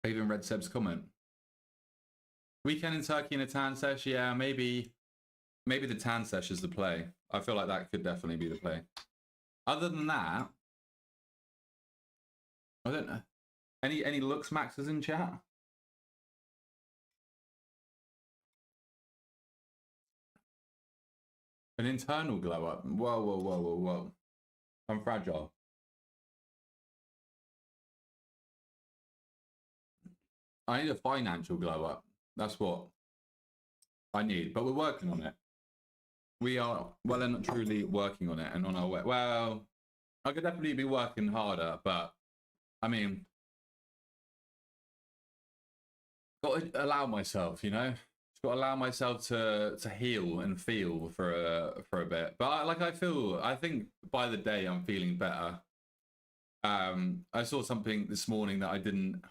Even read Seb's comment. Weekend in Turkey and a tan sesh, yeah, maybe the tan sesh is the play. I feel like that could definitely be the play. Other than that, I don't know. Any looks maxes in chat? An internal glow up. Whoa, whoa, whoa, whoa, whoa. I'm fragile. I need a financial glow up. That's what I need. But we're working on it. We are well and truly working on it and on our way. Well, I could definitely be working harder, but I mean, got to allow myself, you know? Got to allow myself to heal and feel for a bit. But I think by the day I'm feeling better. I saw something this morning that I didn't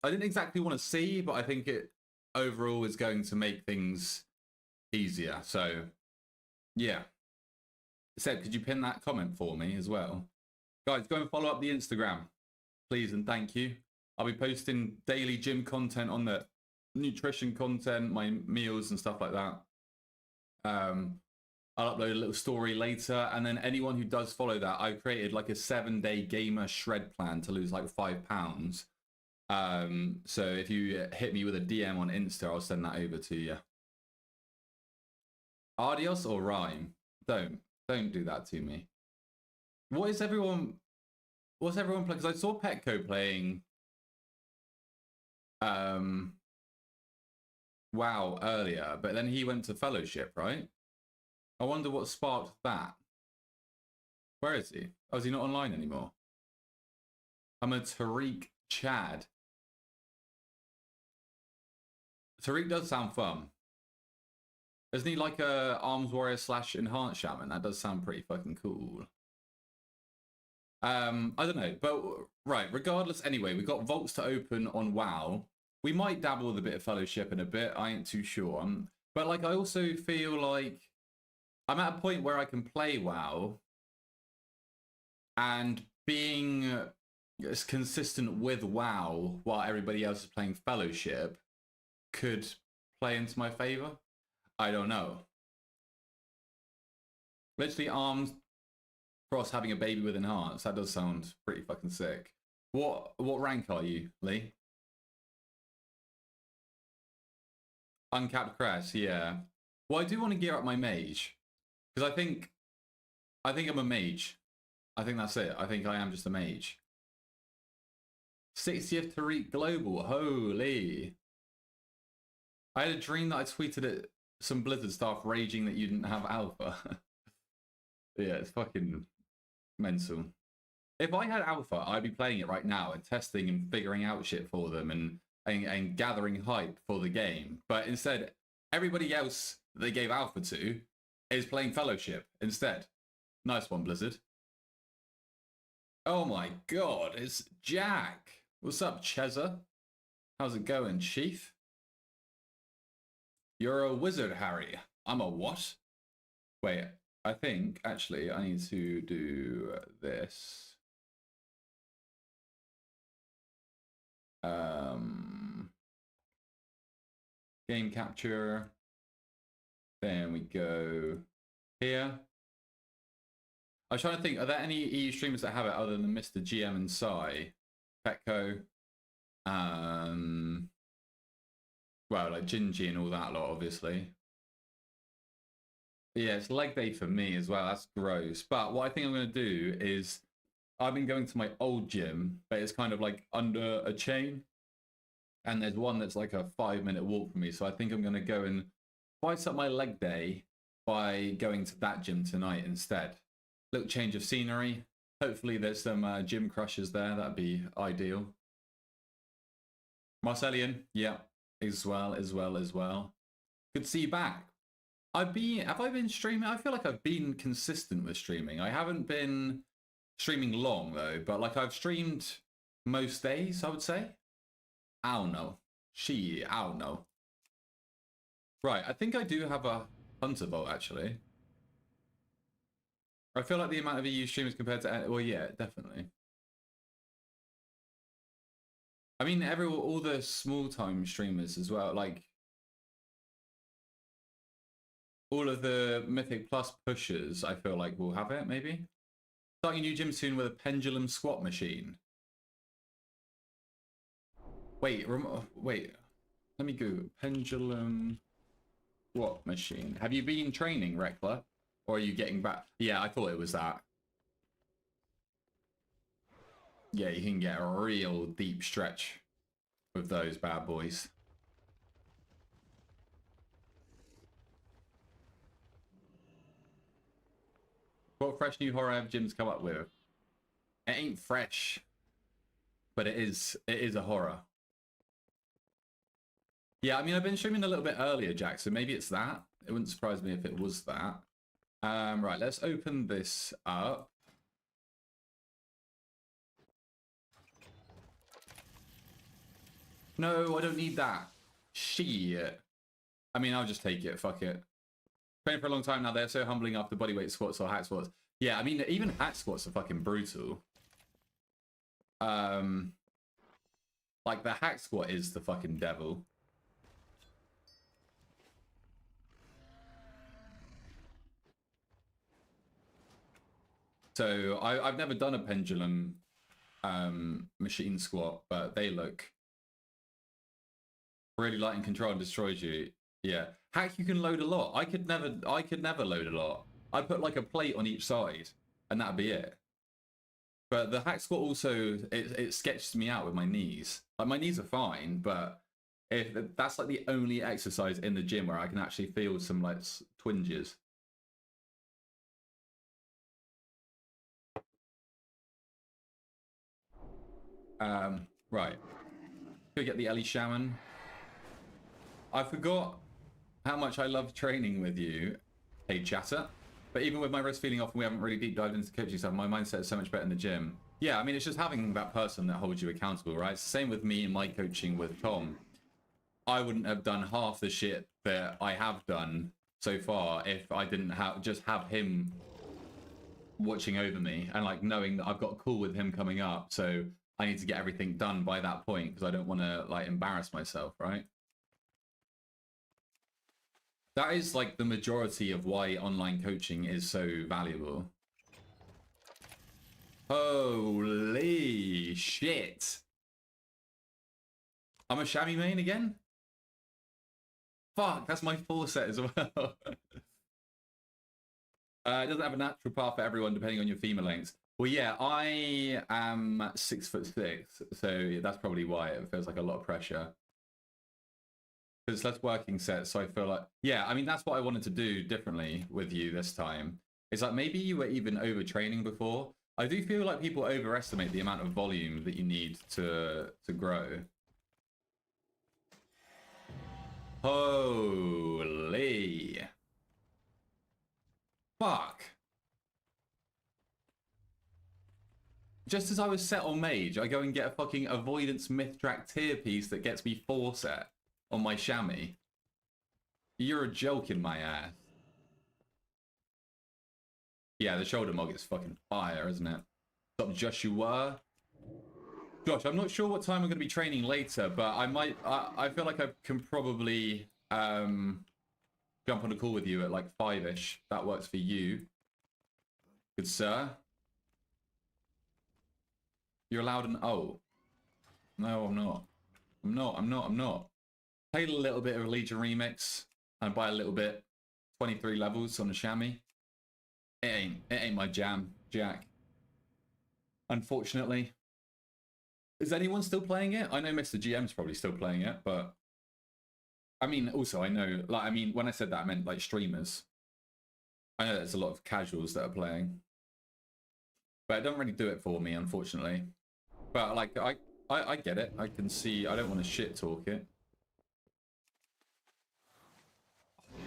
exactly want to see, but I think it overall is going to make things easier. So yeah. Seb, could you pin that comment for me as well? Guys, go and follow up the Instagram, please and thank you. I'll be posting daily gym content on the nutrition content, my meals and stuff like that. I'll upload a little story later, and then anyone who does follow that, I've created like a 7-day gamer shred plan to lose like 5 pounds. So if you hit me with a DM on Insta, I'll send that over to you. Adios or rhyme? Don't do that to me. What's everyone playing? Because I saw Petco playing WoW earlier, but then he went to Fellowship, right? I wonder what sparked that. Where is he? Oh, is he not online anymore? I'm a Tariq Chad. Tariq does sound fun. Isn't he like a Arms Warrior / Enhanced Shaman? That does sound pretty fucking cool. I don't know, but right, regardless, anyway, we've got vaults to open on WoW. We might dabble with a bit of Fellowship in a bit, I ain't too sure. But like, I also feel like I'm at a point where I can play WoW and being as consistent with WoW while everybody else is playing Fellowship could play into my favor. I don't know. Literally Arms Cross having a baby with Enhance. That does sound pretty fucking sick. What rank are you, Lee? Uncapped Crest, yeah. Well, I do want to gear up my Mage. Because I think I'm a Mage. I think that's it. I think I am just a Mage. 60th Tariq Global. Holy. I had a dream that I tweeted at some Blizzard staff raging that you didn't have alpha. Yeah, it's fucking mental. If I had alpha, I'd be playing it right now and testing and figuring out shit for them and gathering hype for the game. But instead, everybody else they gave alpha to is playing Fellowship instead. Nice one, Blizzard. Oh my god, it's Jack. What's up, Cheza? How's it going, Chief? You're a wizard, Harry. I'm a what? Wait, I think, actually, I need to do this. Game capture. Then we go here. I was trying to think, are there any EU streamers that have it other than Mr. GM and Sai? Petco. Well, like Gingy and all that lot, obviously. Yeah, it's leg day for me as well. That's gross. But what I think I'm going to do is I've been going to my old gym, but it's kind of like under a chain. And there's one that's like a 5-minute walk from me. So I think I'm going to go and spice up my leg day by going to that gym tonight instead. Little change of scenery. Hopefully there's some gym crushes there. That'd be ideal. Marcellian, yeah, as well. Good to see you back. Have I been streaming? I feel like I've been consistent with streaming. I haven't been streaming long though, but like I've streamed most days, I would say. I don't know. I don't know. Right, I think I do have a Hunter Bolt actually. I feel like the amount of EU streamers compared to, well, yeah, definitely. I mean, all the small time streamers as well, like all of the Mythic Plus pushers, I feel like will have it, maybe. Starting a new gym soon with a pendulum squat machine. Wait, wait. Let me go. Pendulum squat machine. Have you been training, Rekla? Or are you getting back? Yeah, I thought it was that. Yeah, you can get a real deep stretch with those bad boys. What fresh new horror have gyms come up with? It ain't fresh, but it is a horror. Yeah, I mean, I've been streaming a little bit earlier, Jack, so maybe it's that. It wouldn't surprise me if it was that. Right, let's open this up. No, I don't need that. Shit. I mean, I'll just take it. Fuck it. Training for a long time now. They're so humbling after bodyweight squats or hack squats. Yeah, I mean, even hack squats are fucking brutal. Like the hack squat is the fucking devil. So I've never done a pendulum machine squat, but they look really light and control and destroys you. Yeah, hack you can load a lot. I could never load a lot. I put like a plate on each side, and that'd be it. But the hack squat also it sketches me out with my knees. Like my knees are fine, but if that's like the only exercise in the gym where I can actually feel some like twinges. Right. Go get the Ellie Shaman. I forgot how much I love training with you, hey chatter. But even with my wrist feeling off and we haven't really deep dived into coaching stuff, my mindset is so much better in the gym. Yeah, I mean, it's just having that person that holds you accountable, right? It's the same with me and my coaching with Tom. I wouldn't have done half the shit that I have done so far if I didn't have him watching over me and like knowing that I've got a call with him coming up. So I need to get everything done by that point because I don't want to like embarrass myself, right? That is like the majority of why online coaching is so valuable. Holy shit. I'm a chamois main again? Fuck, that's my 4 set as well. It doesn't have a natural path for everyone depending on your femur lengths. Well, yeah, I am 6'6", so that's probably why it feels like a lot of pressure. Because it's less working sets, so I feel like, yeah, I mean, that's what I wanted to do differently with you this time. It's like maybe you were even overtraining before. I do feel like people overestimate the amount of volume that you need to grow. Holy. Fuck. Just as I was set on Mage, I go and get a fucking Avoidance Myth Track tier piece that gets me 4 set on my chamois. You're a joke in my ass. Yeah, the shoulder mog is fucking fire, isn't it? What's up, Joshua? Josh, I'm not sure what time I'm going to be training later, but I might. I feel like I can probably jump on a call with you at like 5-ish. That works for you. Good sir. You're allowed an oh. No, I'm not. I'm not. Played a little bit of a Legion remix and by a little bit 23 levels on the chamois. It ain't my jam, Jack. Unfortunately. Is anyone still playing it? I know Mr. GM's probably still playing it, but I mean, also I know, like, I mean, when I said that, I meant like streamers. I know there's a lot of casuals that are playing, but it don't really do it for me, unfortunately. But like, I get it. I can see. I don't want to shit talk it.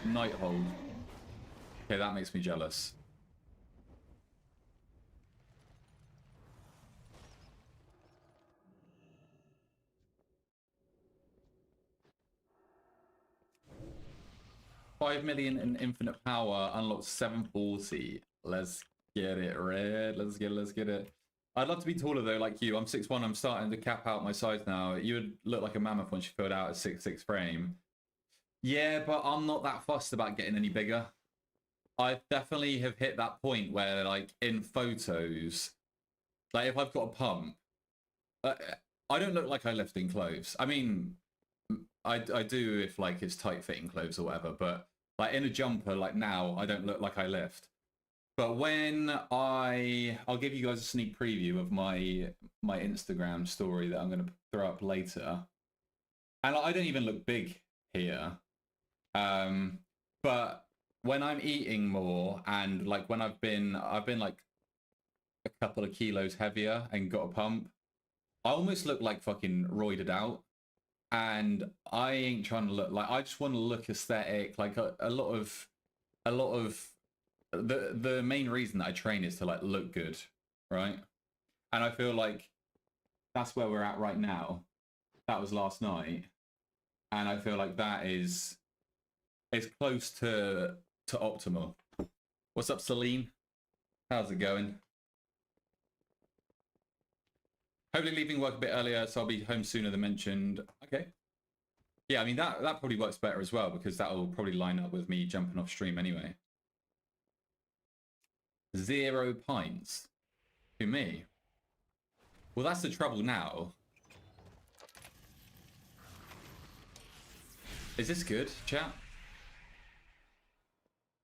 Nighthold. Okay, that makes me jealous. $5 million in infinite power unlocks 740. Let's get it, Red. Let's get it. I'd love to be taller though, like you. I'm 6'1", I'm starting to cap out my size now. You would look like a mammoth once you filled out a 6'6" frame. Yeah, but I'm not that fussed about getting any bigger. I definitely have hit that point where, like, in photos, like, if I've got a pump, I don't look like I lift in clothes. I mean, I do if, like, it's tight-fitting clothes or whatever, but, like, in a jumper, like, now, I don't look like I lift. But when I'll give you guys a sneak preview of my Instagram story that I'm going to throw up later. And I don't even look big here. But when I'm eating more and like when I've been like a couple of kilos heavier and got a pump, I almost look like fucking roided out. And I ain't trying to look like, I just want to look aesthetic. Like a lot of the main reason that I train is to like look good, right? And I feel like that's where we're at right now. That was last night, and I feel like that is close to optimal. What's up, Celine? How's it going? Hopefully leaving work a bit earlier, so I'll be home sooner than mentioned. Okay. Yeah, I mean that probably works better as well because that will probably line up with me jumping off stream anyway. 0 pints. To me? Well, that's the trouble now. Is this good, chat?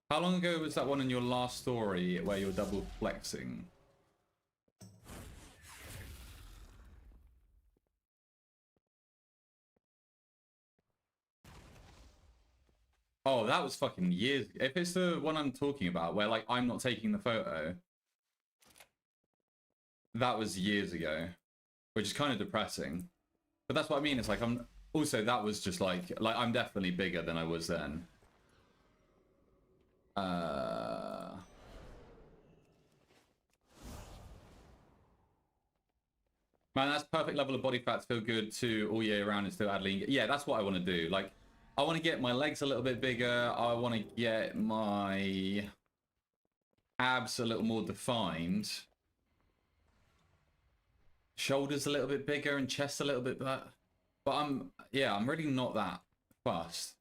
How long ago was that one in your last story where you're double flexing? Oh, that was fucking years. If it's the one I'm talking about where like I'm not taking the photo, that was years ago, which is kind of depressing. But that's what I mean. It's like I'm also that was just like I'm definitely bigger than I was then. Man, that's perfect level of body fat to feel good too all year round and still add lean. Yeah, that's what I want to do. Like, I want to get my legs a little bit bigger. I want to get my abs a little more defined. Shoulders a little bit bigger and chest a little bit better. But I'm really not that fussed.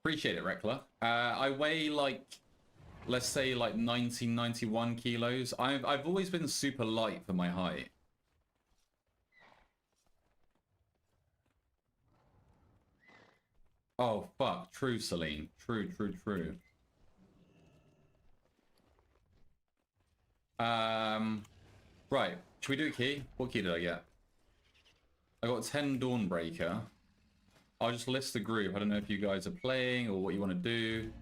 Appreciate it, Rekla. I weigh like, let's say like 90, 91 kilos. I've always been super light for my height. Oh, fuck. True, Celine. True. Right. Should we do a key? What key did I get? I got 10 Dawnbreaker. I'll just list the group. I don't know if you guys are playing or what you want to do.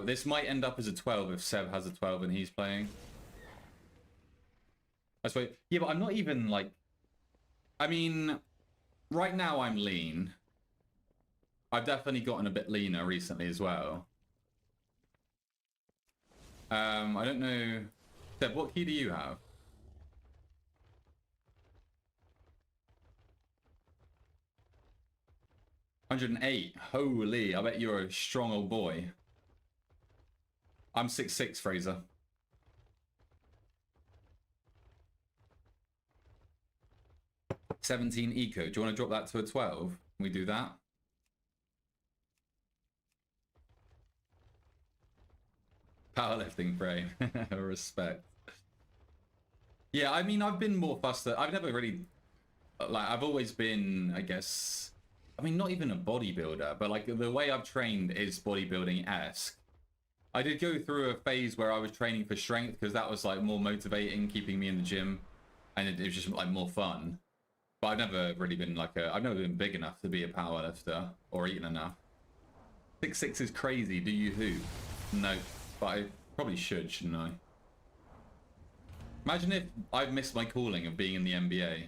This might end up as a 12 if Seb has a 12 and he's playing. I suppose. Yeah, but I'm not even like... I mean, right now I'm lean. I've definitely gotten a bit leaner recently as well. I don't know... Seb, what key do you have? $108. Holy, I bet you're a strong old boy. I'm 6'6", Fraser. $17 eco. Do you want to drop that to a 12? Can we do that? Powerlifting frame. Respect. Yeah, I mean, I've been more fussed. I've never really... Like, I've always been, I guess... I mean, not even a bodybuilder, but like the way I've trained is bodybuilding-esque. I did go through a phase where I was training for strength because that was like more motivating, keeping me in the gym, and it was just like more fun. But I've never really been like I've never been big enough to be a powerlifter or eaten enough. 6'6" is crazy. Do you hoop? No, but I probably should, shouldn't I? Imagine if I've missed my calling of being in the NBA.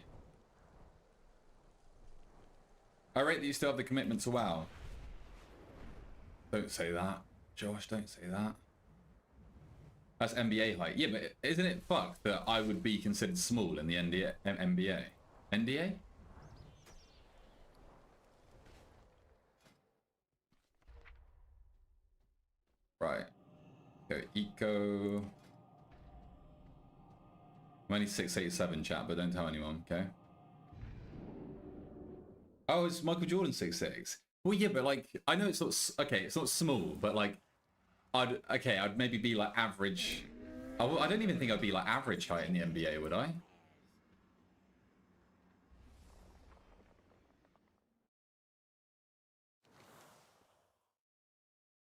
I rate that you still have the commitment to WoW. Don't say that. Josh, don't say that. That's NBA height. Yeah, but isn't it fucked that I would be considered small in the NBA? NDA? Right. Go eco. I'm only 6'8", chat, but don't tell anyone, okay? Oh, it's Michael Jordan 6'6". Well, yeah, but like, I know it's not, okay, it's not small, but like, I'd maybe be like average. I don't even think I'd be like average height in the NBA, would I?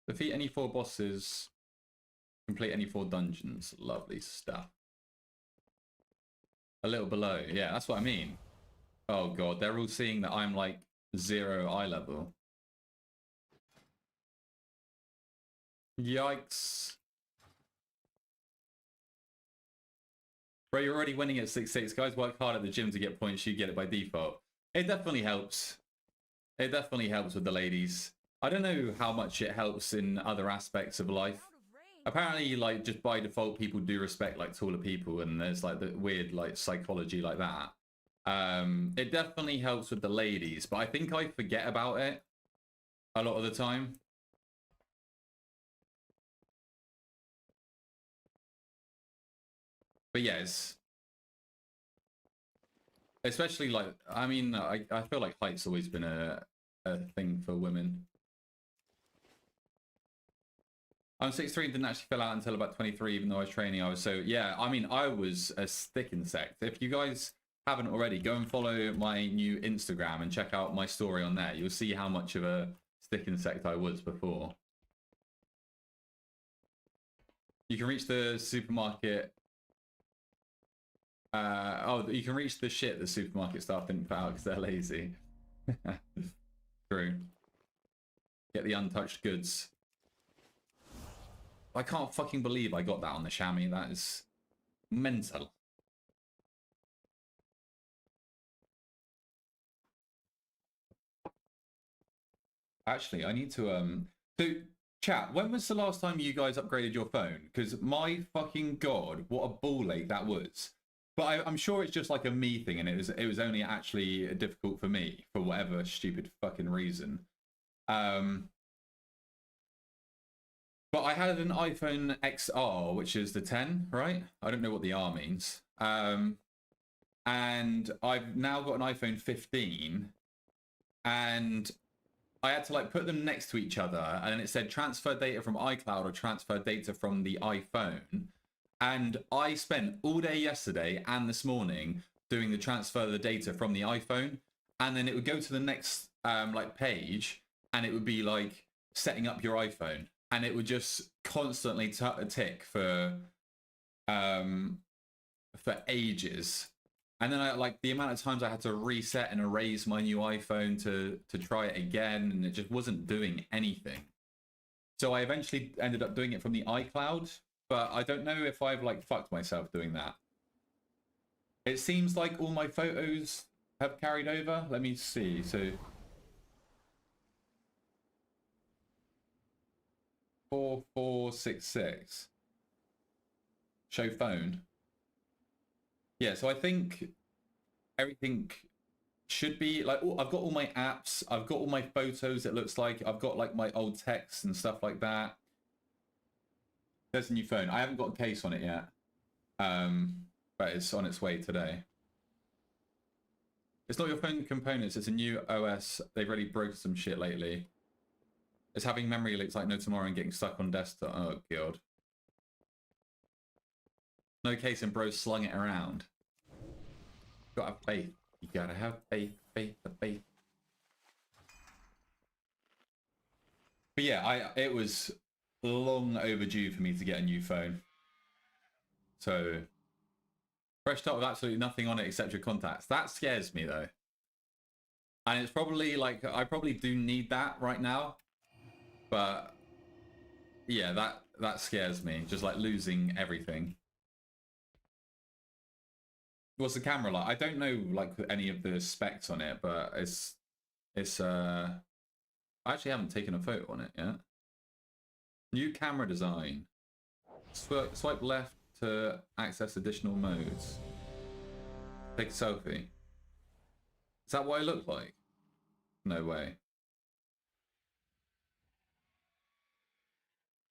Defeat any 4 bosses. Complete any 4 dungeons. Lovely stuff. A little below. Yeah, that's what I mean. Oh god, they're all seeing that I'm like 0 eye level. Yikes. Bro, you're already winning at 6'6". Guys work hard at the gym to get points. You get it by default. It definitely helps. It definitely helps with the ladies. I don't know how much it helps in other aspects of life. Apparently, like, just by default, people do respect, like, taller people, and there's, like, the weird, like, psychology like that. It definitely helps with the ladies, but I think I forget about it a lot of the time. But yes. Especially, like, I mean, I feel like height's always been a thing for women. I'm 6'3", didn't actually fill out until about 23, even though I was training. I was so, yeah, I mean, I was a stick insect. If you guys haven't already, go and follow my new Instagram and check out my story on there. You'll see how much of a stick insect I was before. You can reach the supermarket. Oh, you can reach the shit the supermarket staff didn't put out because they're lazy. True. Get the untouched goods. I can't fucking believe I got that on the chamois. That is mental. Actually, I need to so chat, when was the last time you guys upgraded your phone? Because my fucking god, what a ball ache that was. But I'm sure it's just like a me thing, and it was only actually difficult for me for whatever stupid fucking reason. But I had an iPhone XR, which is the 10, right? I don't know what the R means. And I've now got an iPhone 15, and I had to like put them next to each other, and it said transfer data from iCloud or transfer data from the iPhone. And I spent all day yesterday and this morning doing the transfer of the data from the iPhone, and then it would go to the next like page, and it would be like setting up your iPhone, and it would just constantly tick for ages. And then I like the amount of times I had to reset and erase my new iPhone to try it again, and it just wasn't doing anything. So I eventually ended up doing it from the iCloud, but I don't know if I've like fucked myself doing that. It seems like all my photos have carried over. Let me see. So 4466. Show phone. Yeah, so I think everything should be like, I've got all my apps, I've got all my photos, it looks like I've got like my old texts and stuff like that. There's a new phone. I haven't got a case on it yet, but it's on its way today. It's not your phone components, it's a new OS. They've really broken some shit lately. It's having memory leaks like no tomorrow and getting stuck on desktop. Oh god. No case and bro slung it around. Gotta have faith. You gotta have faith, faith. But yeah, it was long overdue for me to get a new phone. So fresh start with absolutely nothing on it except your contacts. That scares me though. And it's probably like, I probably do need that right now. But yeah, that scares me. Just like losing everything. What's the camera like? I don't know like any of the specs on it, but it's I actually haven't taken a photo on it yet. New camera design. Swipe left to access additional modes. Take a selfie. Is that what I look like? No way.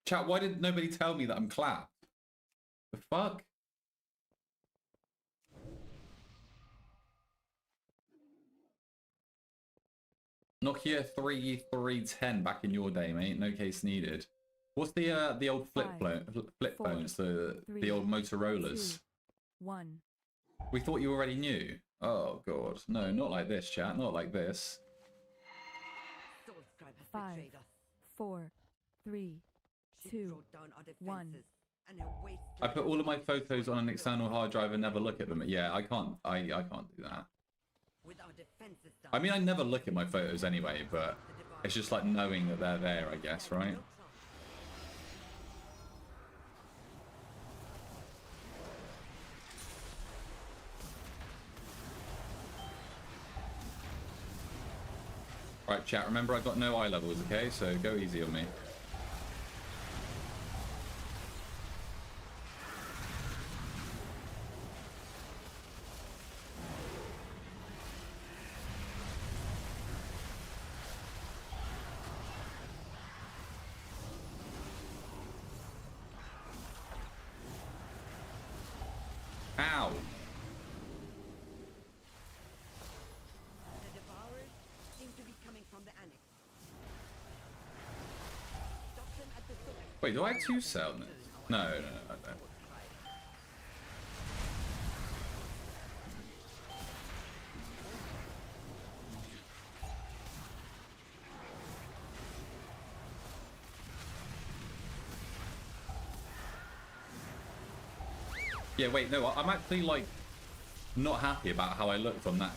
Chat, why did nobody tell me that I'm clapped? The fuck? Nokia 3310 back in your day, mate. No case needed. What's the old flip phones, the old Motorola's? 2, 1. We thought you already knew. Oh god, no, not like this, chat. Not like this. 5, 4, 3, 2, 1. I put all of my photos on an external hard drive and never look at them. Yeah, I can't. I can't do that. I mean, I never look at my photos anyway, but it's just like knowing that they're there, I guess, right? Right, chat, remember I've got no eye levels, okay? So go easy on me. Ow! Wait, do I have two soundness? No, I don't. Yeah, wait, no, I'm actually, like, not happy about how I looked on that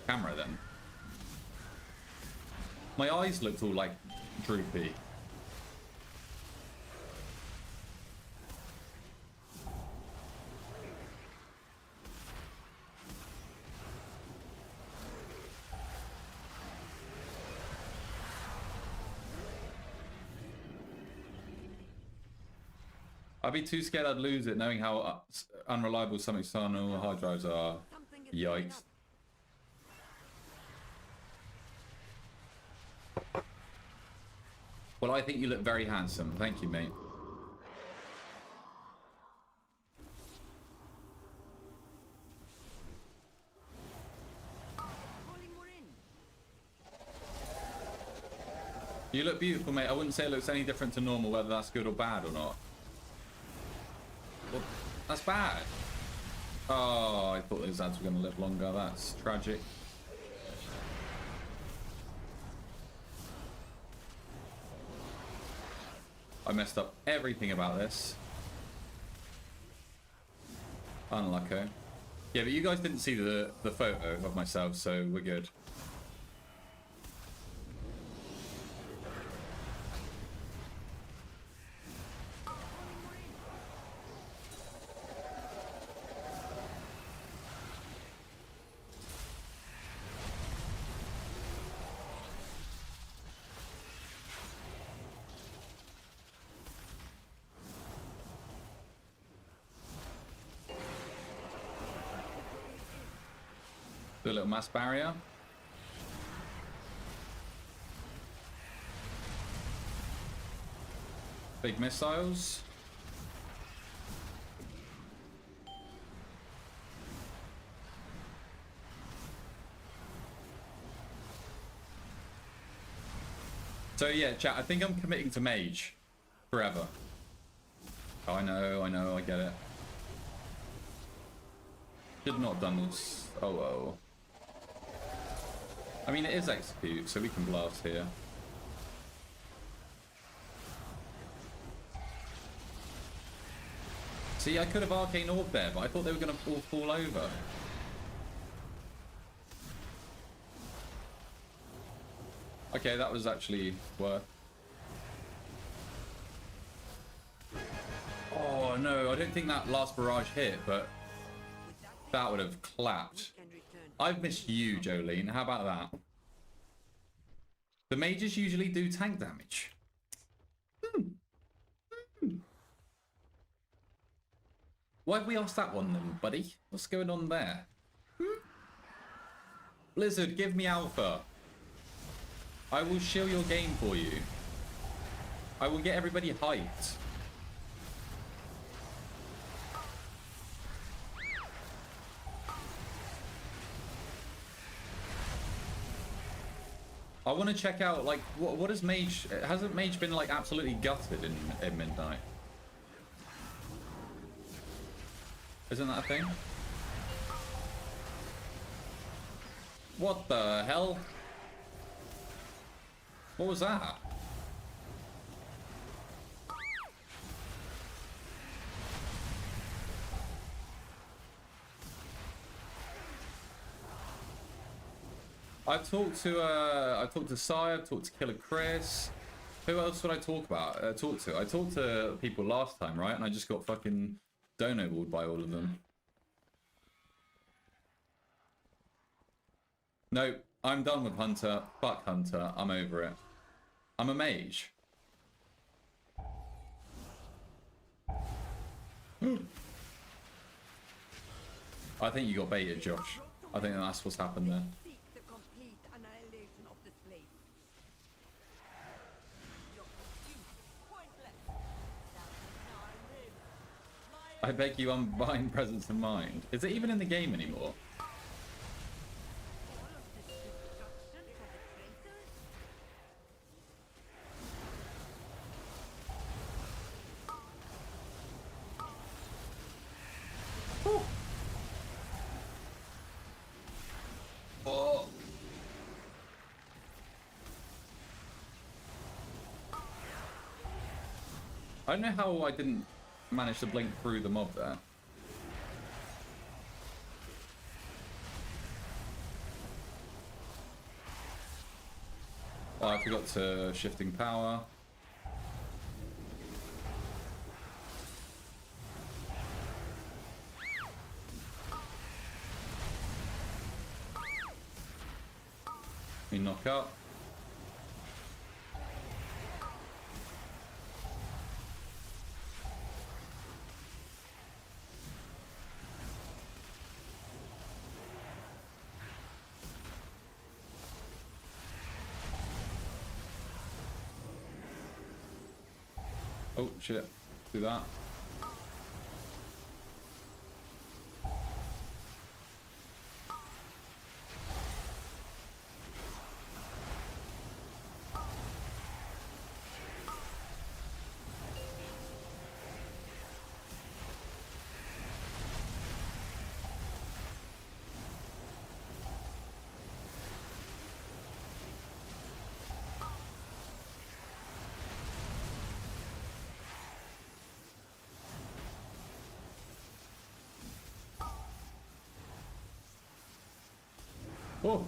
camera then. My eyes looked all, like, droopy. I'd be too scared I'd lose it, knowing how unreliable some external hard drives are. Yikes. Well, I think you look very handsome. Thank you, mate. You look beautiful, mate. I wouldn't say it looks any different to normal, whether that's good or bad or not. Well, that's bad. Oh, I thought those ads were going to live longer. That's tragic. I messed up everything about this. Unlucky. Yeah, but you guys didn't see the photo of myself, so we're good. Do a little mass barrier. Big missiles. So yeah, chat, I think I'm committing to Mage forever. Oh, I know, I get it. Should not have done this. Oh well. I mean, it is execute, so we can blast here. See, I could have arcane orb there, but I thought they were going to all fall over. Okay, that was actually worth. Oh no, I don't think that last barrage hit, but that would have clapped. I've missed you, Jolene. How about that? The mages usually do tank damage. Why have we asked that one then, buddy? What's going on there? Blizzard, give me alpha. I will shill your game for you. I will get everybody hyped. I want to check out, like, what is Mage... Hasn't Mage been, like, absolutely gutted in Midnight? Isn't that a thing? What the hell? What was that? I've talked to Sai, I've talked to Killer Chris. Who else would I talk about? I talked to people last time, right? And I just got fucking dono-walled by all of them. No, I'm done with Hunter. Fuck Hunter. I'm over it. I'm a mage. I think you got baited, Josh. I think that's what's happened there. I beg you, unbind presence of mind. Is it even in the game anymore? Oh. Oh. I don't know how I didn't manage to blink through the mob there. Oh, I forgot to shifting power. We knock up. Oh shit, do that. Oh.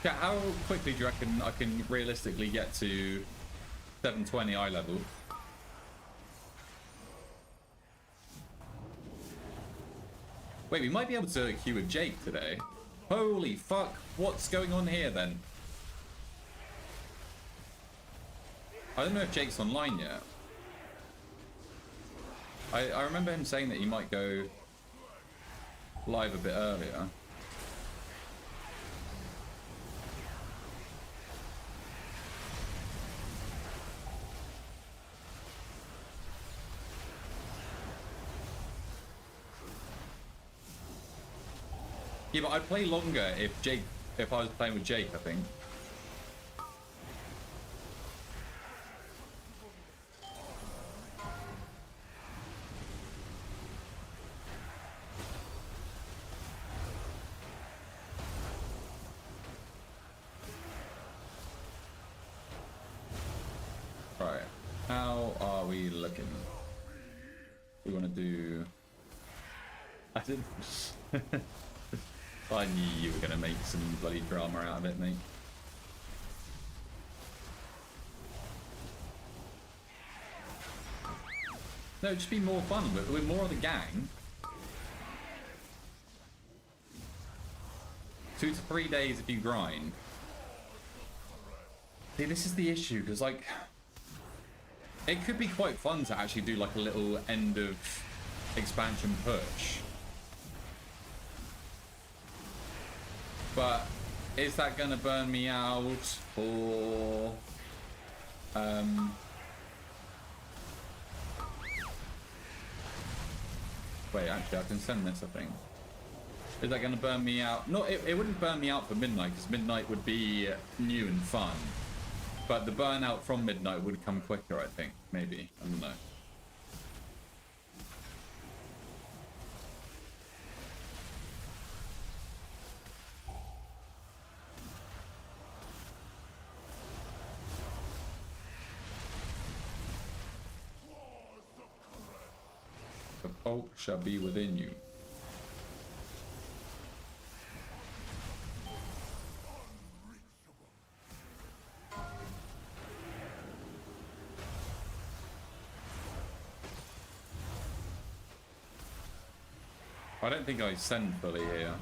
Yeah, how quickly do you reckon I can realistically get to 720 eye level? Wait, we might be able to queue with Jake today. Holy fuck, what's going on here then? I don't know if Jake's online yet. I remember him saying that he might go live a bit earlier. Yeah, but I'd play longer if I was playing with Jake, I think. Right, how are we looking? We want to do... I didn't... I knew you were going to make some bloody drama out of it, mate. No, just be more fun. We're more of the gang. 2 to 3 days if you grind. See, this is the issue, because, like... It could be quite fun to actually do like a little end of expansion push. But is that going to burn me out for... Wait, actually, I can send this, I think. Is that going to burn me out? No, it wouldn't burn me out for Midnight, because Midnight would be new and fun. But the burnout from Midnight would come quicker, I think. Maybe. I don't know. The bolt shall be within you. I don't think I send fully here.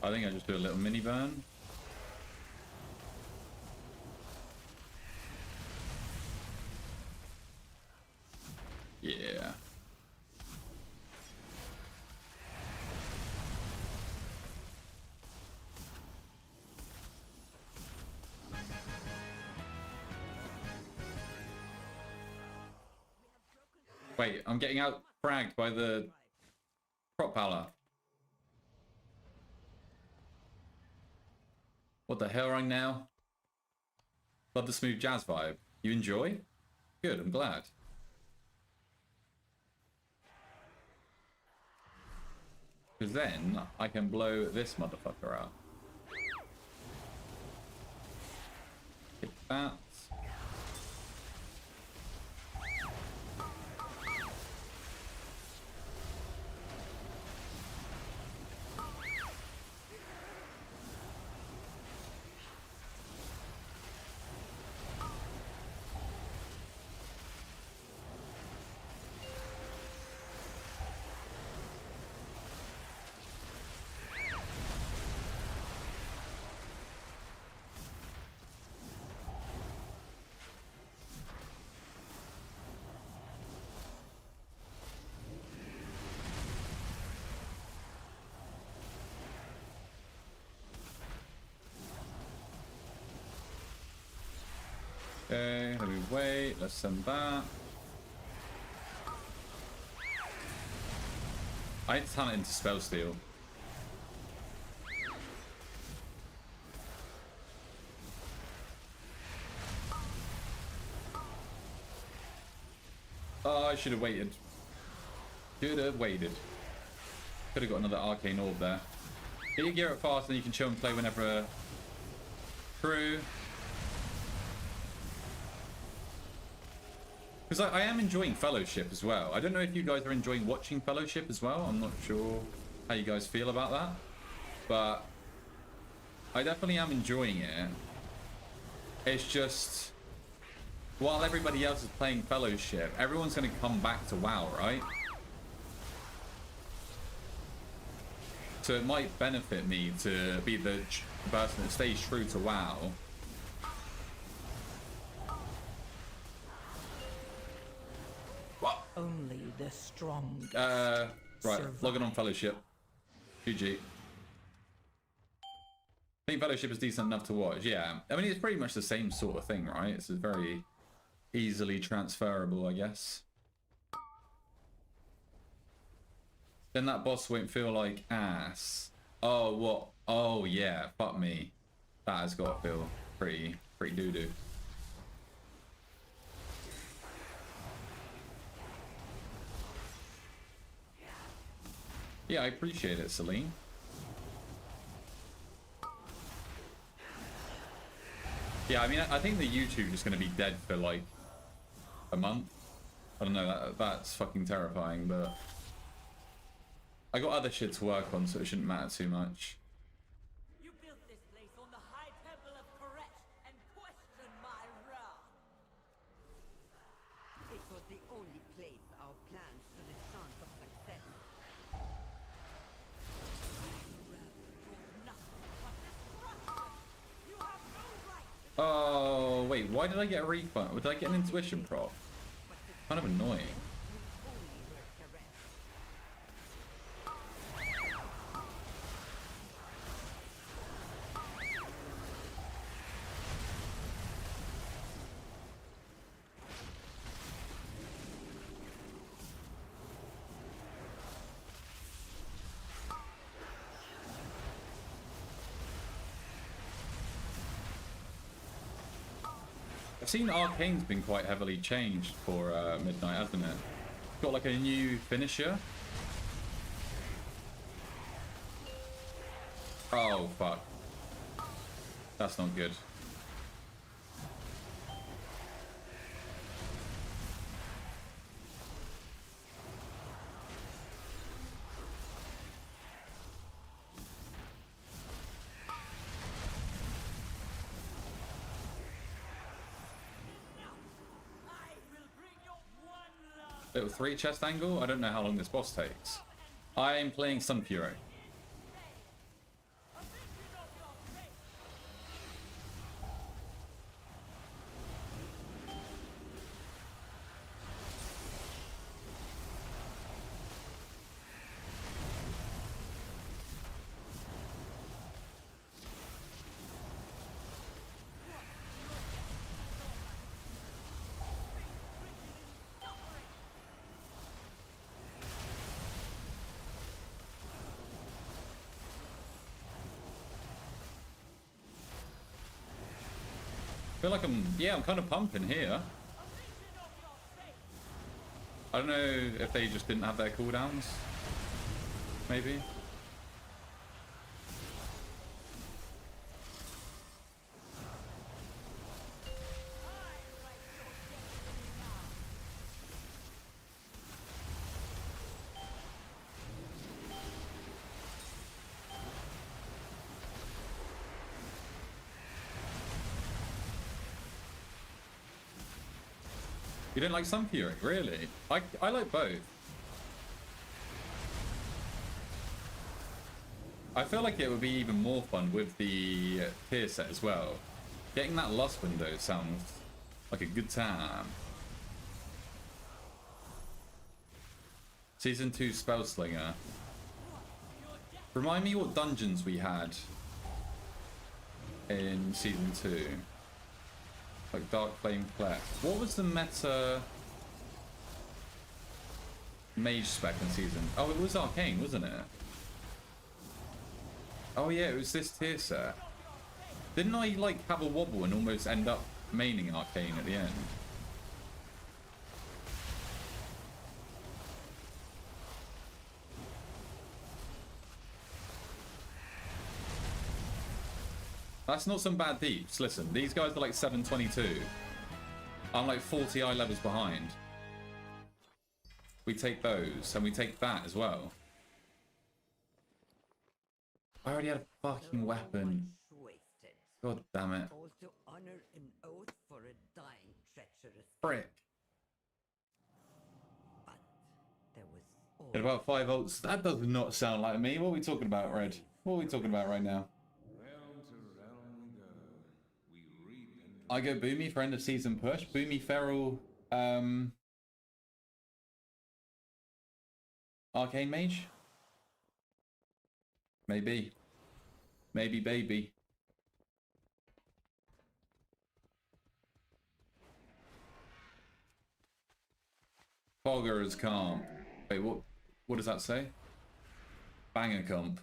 I think I just do a little mini burn. Yeah. Wait, I'm getting out fragged by the prop pala. What the hell right now? Love the smooth jazz vibe. You enjoy? Good, I'm glad. Because then I can blow this motherfucker out. Hit that. Okay, let me wait. Let's send that. I had to turn it into spell steal. Oh, I should have waited. Should have waited. Could have got another arcane orb there. Get your gear up fast and you can chill and play whenever. True. Because I am enjoying Fellowship as well. I don't know if you guys are enjoying watching Fellowship as well. I'm not sure how you guys feel about that. But I definitely am enjoying it. It's just, while everybody else is playing Fellowship, everyone's going to come back to WoW, right? So it might benefit me to be the person that stays true to WoW. Only the strong. Right, survive. logging on Fellowship. GG. I think Fellowship is decent enough to watch. Yeah, I mean, it's pretty much the same sort of thing, right? It's very easily transferable, I guess. Then that boss won't feel like ass. Oh, what? Oh, yeah, fuck me. That has got to feel pretty doo-doo. Yeah, I appreciate it, Celine. Yeah, I mean, I think the YouTube is going to be dead for like a month. I don't know, that's fucking terrifying, but I got other shit to work on, so it shouldn't matter too much. You built this place on the high temple of Koresh and questioned my wrath. It was the only place our plans stood a chance of success. You have brought nothing but destruction. You have Wait, why did I get a refund? Did I get an intuition prop? Kind of annoying. I've seen Arcane's been quite heavily changed for Midnight, hasn't it? Got like a new finisher. Oh, fuck. That's not good. Little 3 chest angle. I don't know how long this boss takes. I'm playing Sun Fury. I feel like I'm kind of pumping here. I don't know if they just didn't have their cooldowns. Maybe. You don't like Sun Fury, really? I like both. I feel like it would be even more fun with the tier set as well. Getting that Lust window sounds like a good time. Season 2 Spellslinger. Remind me what dungeons we had in Season 2. Like Dark Flame Clef. What was the meta Mage spec in Season? Oh, it was Arcane, wasn't it? Oh yeah, it was this tier set. Didn't I like have a wobble and almost end up maining Arcane at the end? That's not some bad deeps. Listen, these guys are like 722. I'm like 40 eye levels behind. We take those, and we take that as well. I already had a fucking weapon. God damn it. Also honor an oath for a dying treacherous. Frick. But there was At about 5 volts. That does not sound like me. What are we talking about, Red? What are we talking about right now? I go Boomy for end of season push. Boomy Feral, Arcane Mage? Maybe. Maybe, baby. Fogger is calm. Wait, what does that say? Banger comp.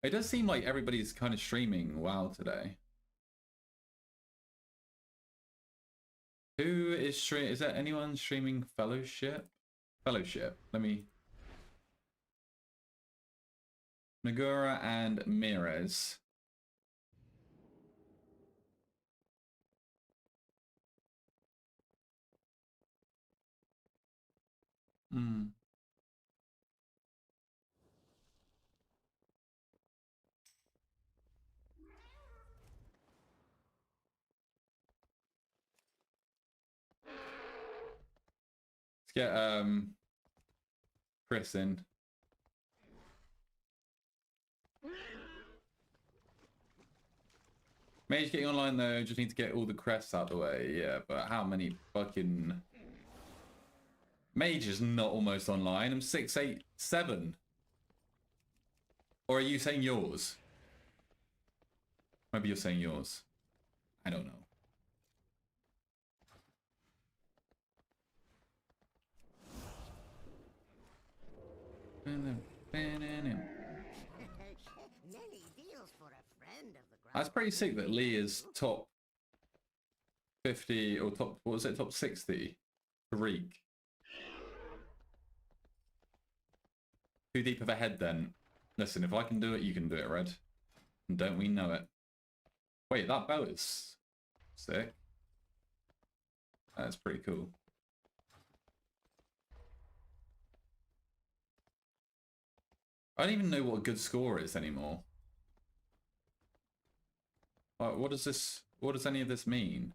It does seem like everybody's kind of streaming WoW today. Who is streaming? Is there anyone streaming Fellowship? Fellowship. Let me. Nagura and Mirez. Hmm. Let's get Chris in. Mage getting online though, just need to get all the crests out of the way. Yeah, but how many fucking... Mage is not almost online. I'm 6, 8, 7. Or are you saying yours? Maybe you're saying yours. I don't know. That's pretty sick that Lee is top 50 or top, what was it, top 60 Greek. Too deep of a head then. Listen, if I can do it, you can do it, Red. And don't we know it? Wait, that belt is sick. That's pretty cool. I don't even know what a good score is anymore. What does this, what does any of this mean?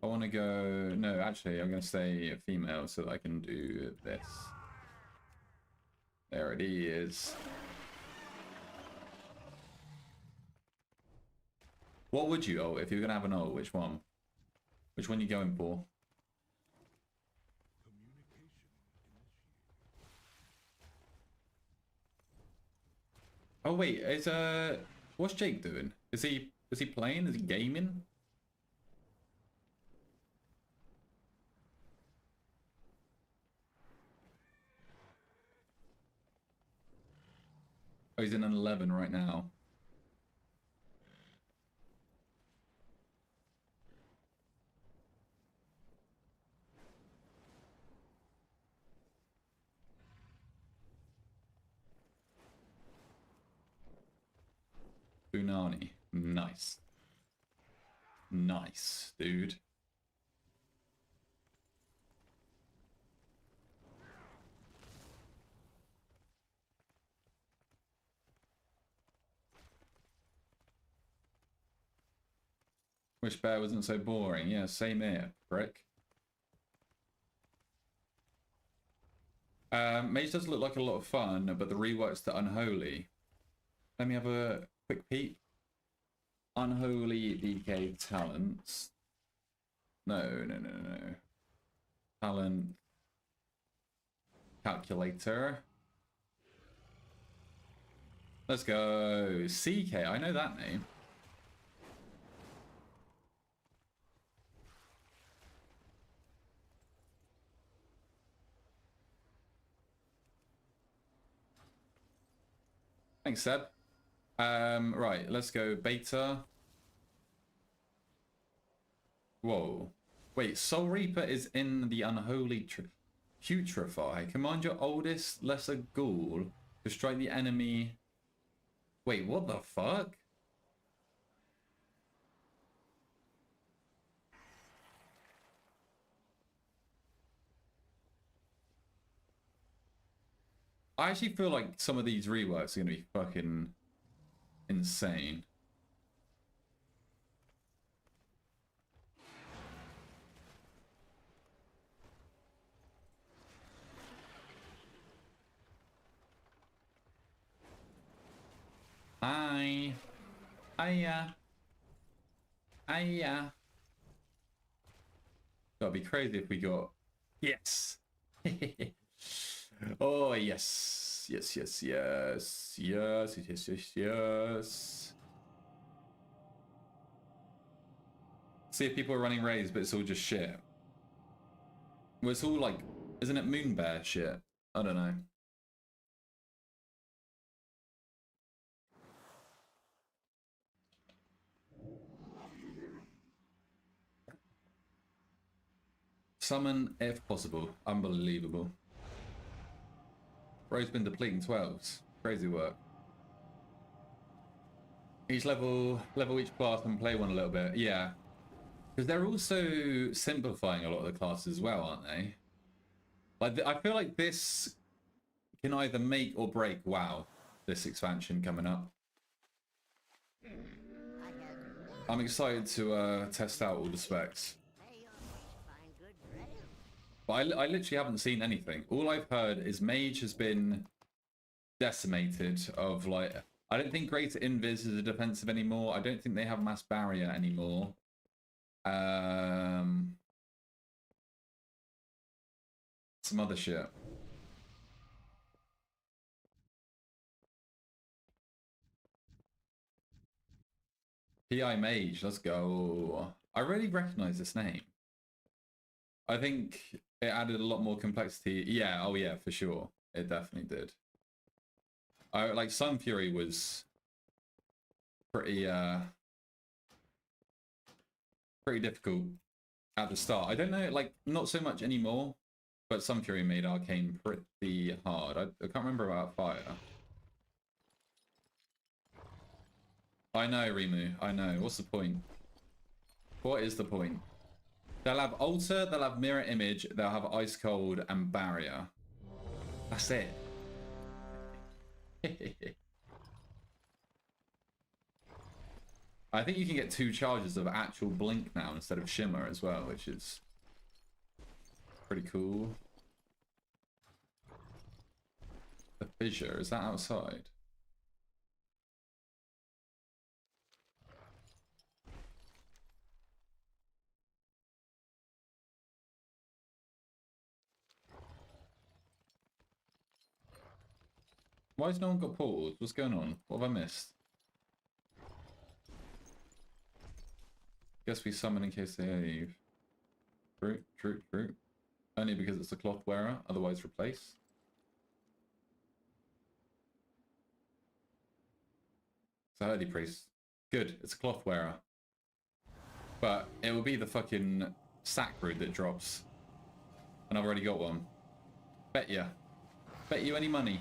I want to go, no, actually, I'm going to say female so that I can do this. There it is. What would you ult if you're going to have an ult? Which one? Which one you going for? Oh wait, is what's Jake doing? Is he playing? Is he gaming? Oh, he's in an 11 right now. Bunani. Nice. Nice, dude. Wish Bear wasn't so boring. Yeah, same here, prick. Mage does look like a lot of fun, but the rework's to Unholy. Let me have a quick peek. Unholy DK talents. No. Talent calculator. Let's go. CK, I know that name. Thanks, Seb. Right, let's go beta. Whoa. Wait, Soul Reaper is in the Unholy Putrefy. Command your oldest lesser ghoul to strike the enemy. Wait, what the fuck? I actually feel like some of these reworks are going to be fucking insane. Hi. Hiya. Hiya. That'd be crazy if we got... Yes. Oh, yes. Yes. See if people are running raids, but it's all just shit. Well, it's all like... Isn't it Moon Bear shit? I don't know. Summon if possible. Unbelievable. Bro's been depleting 12s. Crazy work. Each level each class and play one a little bit. Yeah. Because they're also simplifying a lot of the classes as well, aren't they? Like I feel like this can either make or break WoW, this expansion coming up. I'm excited to test out all the specs. But I literally haven't seen anything. All I've heard is Mage has been decimated of like... I don't think Greater Invis is a defensive anymore. I don't think they have Mass Barrier anymore. Some other shit. PI Mage, let's go. I really recognize this name. I think it added a lot more complexity. Yeah, oh yeah, for sure. It definitely did. Like Sun Fury was pretty pretty difficult at the start. I don't know, like not so much anymore, but Sun Fury made Arcane pretty hard. I can't remember about Fire. I know, Rimu, I know. What's the point? What is the point? They'll have Alter, they'll have Mirror Image, they'll have Ice Cold and Barrier. That's it. I think you can get 2 charges of actual Blink now instead of Shimmer as well, which is pretty cool. The Fissure, is that outside? Why has no one got portals? What's going on? What have I missed? Guess we summon in case they leave. True. Only because it's a cloth wearer, otherwise replace. It's a Hurdy Priest. Good, it's a cloth wearer. But it will be the fucking Sacred that drops. And I've already got one. Bet ya. Bet you any money.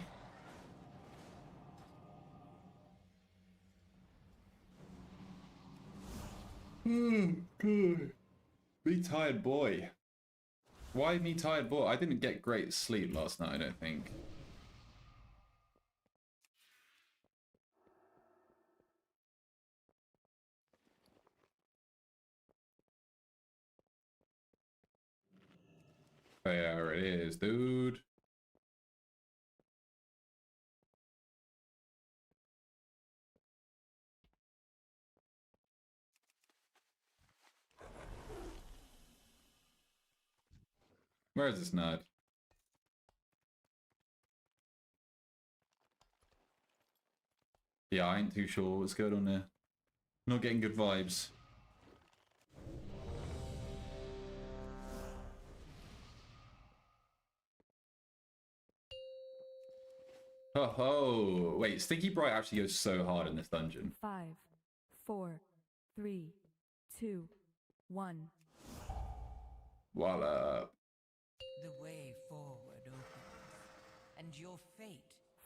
Good. Me tired boy. Why me tired boy? I didn't get great sleep last night, I don't think. There it is, dude. Where is this nerd? Yeah, I ain't too sure what's going on there. Not getting good vibes. Oh, wait, Stinky Bright actually goes so hard in this dungeon. 5, 4, 3, 2, 1. Voila. The way forward opens, and your fate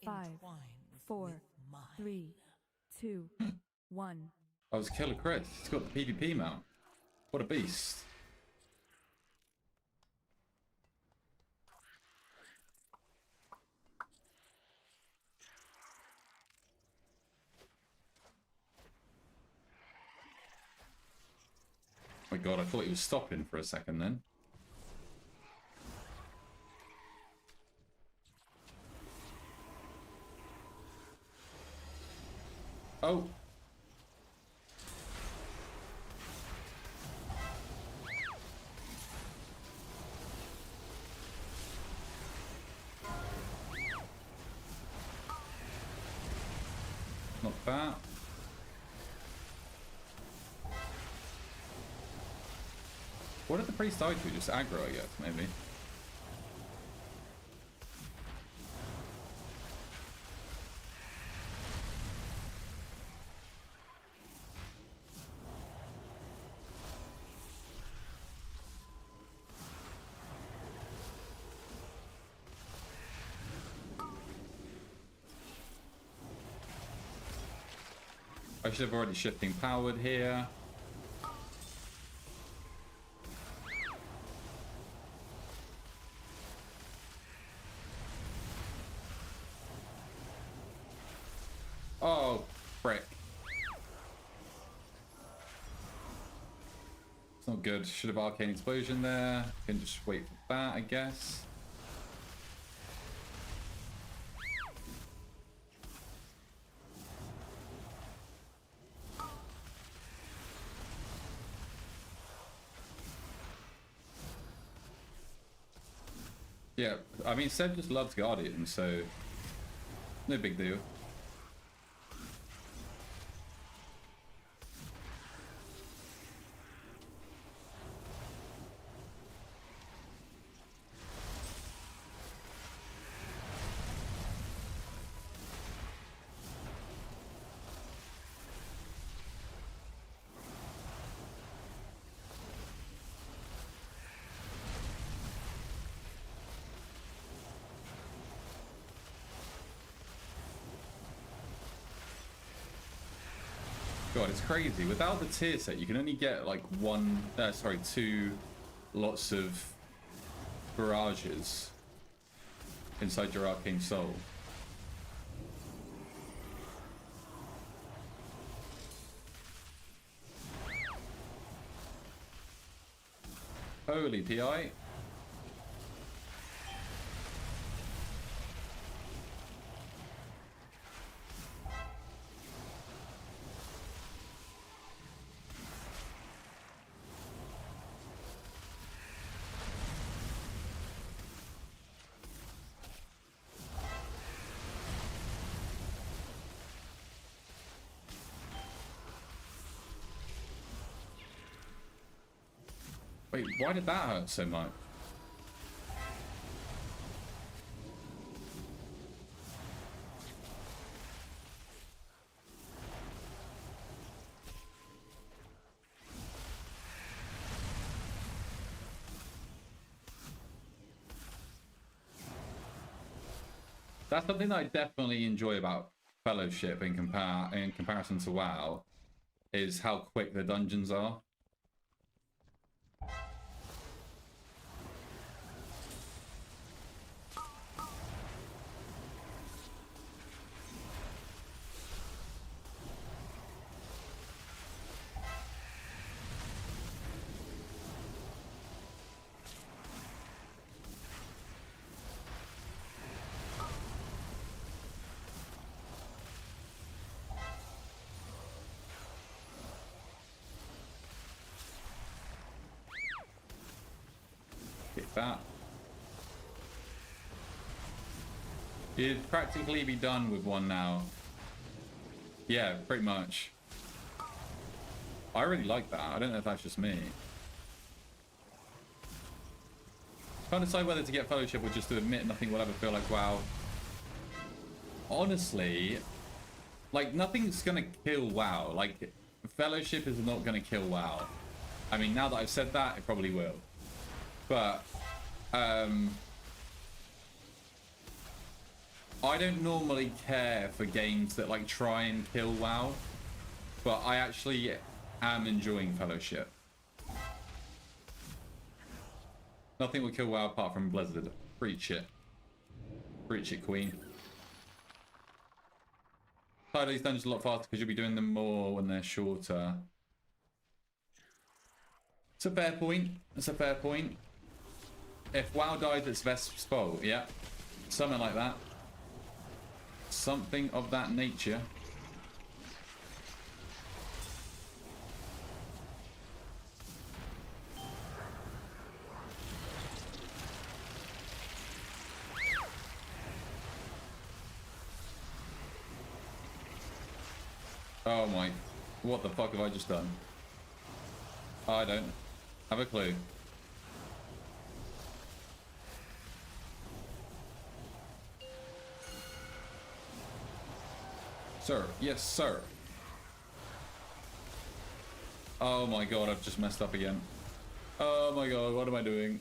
5, entwines 4, with mine. 3, 2, 1. I was Killer Chris. He's got the PvP mount. What a beast. Oh my god, I thought he was stopping for a second then. Oh. Not bad. What did the priest die to? Just aggro, I guess, maybe. I should have already shifting powered here. Oh, frick. not good. Should have Arcane Explosion there. Can just wait for that, I guess. Yeah, I mean, Seb just loves Guardian, so no big deal. God, it's crazy. Without the tier set, you can only get like two lots of barrages inside your Arcane Soul. Holy PI. Wait, why did that hurt so much? That's something that I definitely enjoy about Fellowship in comparison to WoW, is how quick the dungeons are. That you'd practically be done with one now. Yeah, pretty much. I really like that. I don't know if that's just me. Can't decide whether to get Fellowship or just to admit nothing will ever feel like WoW. Honestly, like, nothing's gonna kill WoW. Like, Fellowship is not gonna kill WoW. I mean, now that I've said that, it probably will. But I don't normally care for games that like try and kill WoW, but I actually am enjoying Fellowship. Nothing will kill WoW apart from Blizzard. Preach it. Preach it, Queen. Try these dungeons a lot faster because you'll be doing them more when they're shorter. It's a fair point. It's a fair point. If WoW died, it's Vesp's fault. Yeah. Something like that. Something of that nature. Oh my. What the fuck have I just done? I don't have a clue. Sir, yes, sir. Oh my god, I've just messed up again. Oh my god, what am I doing?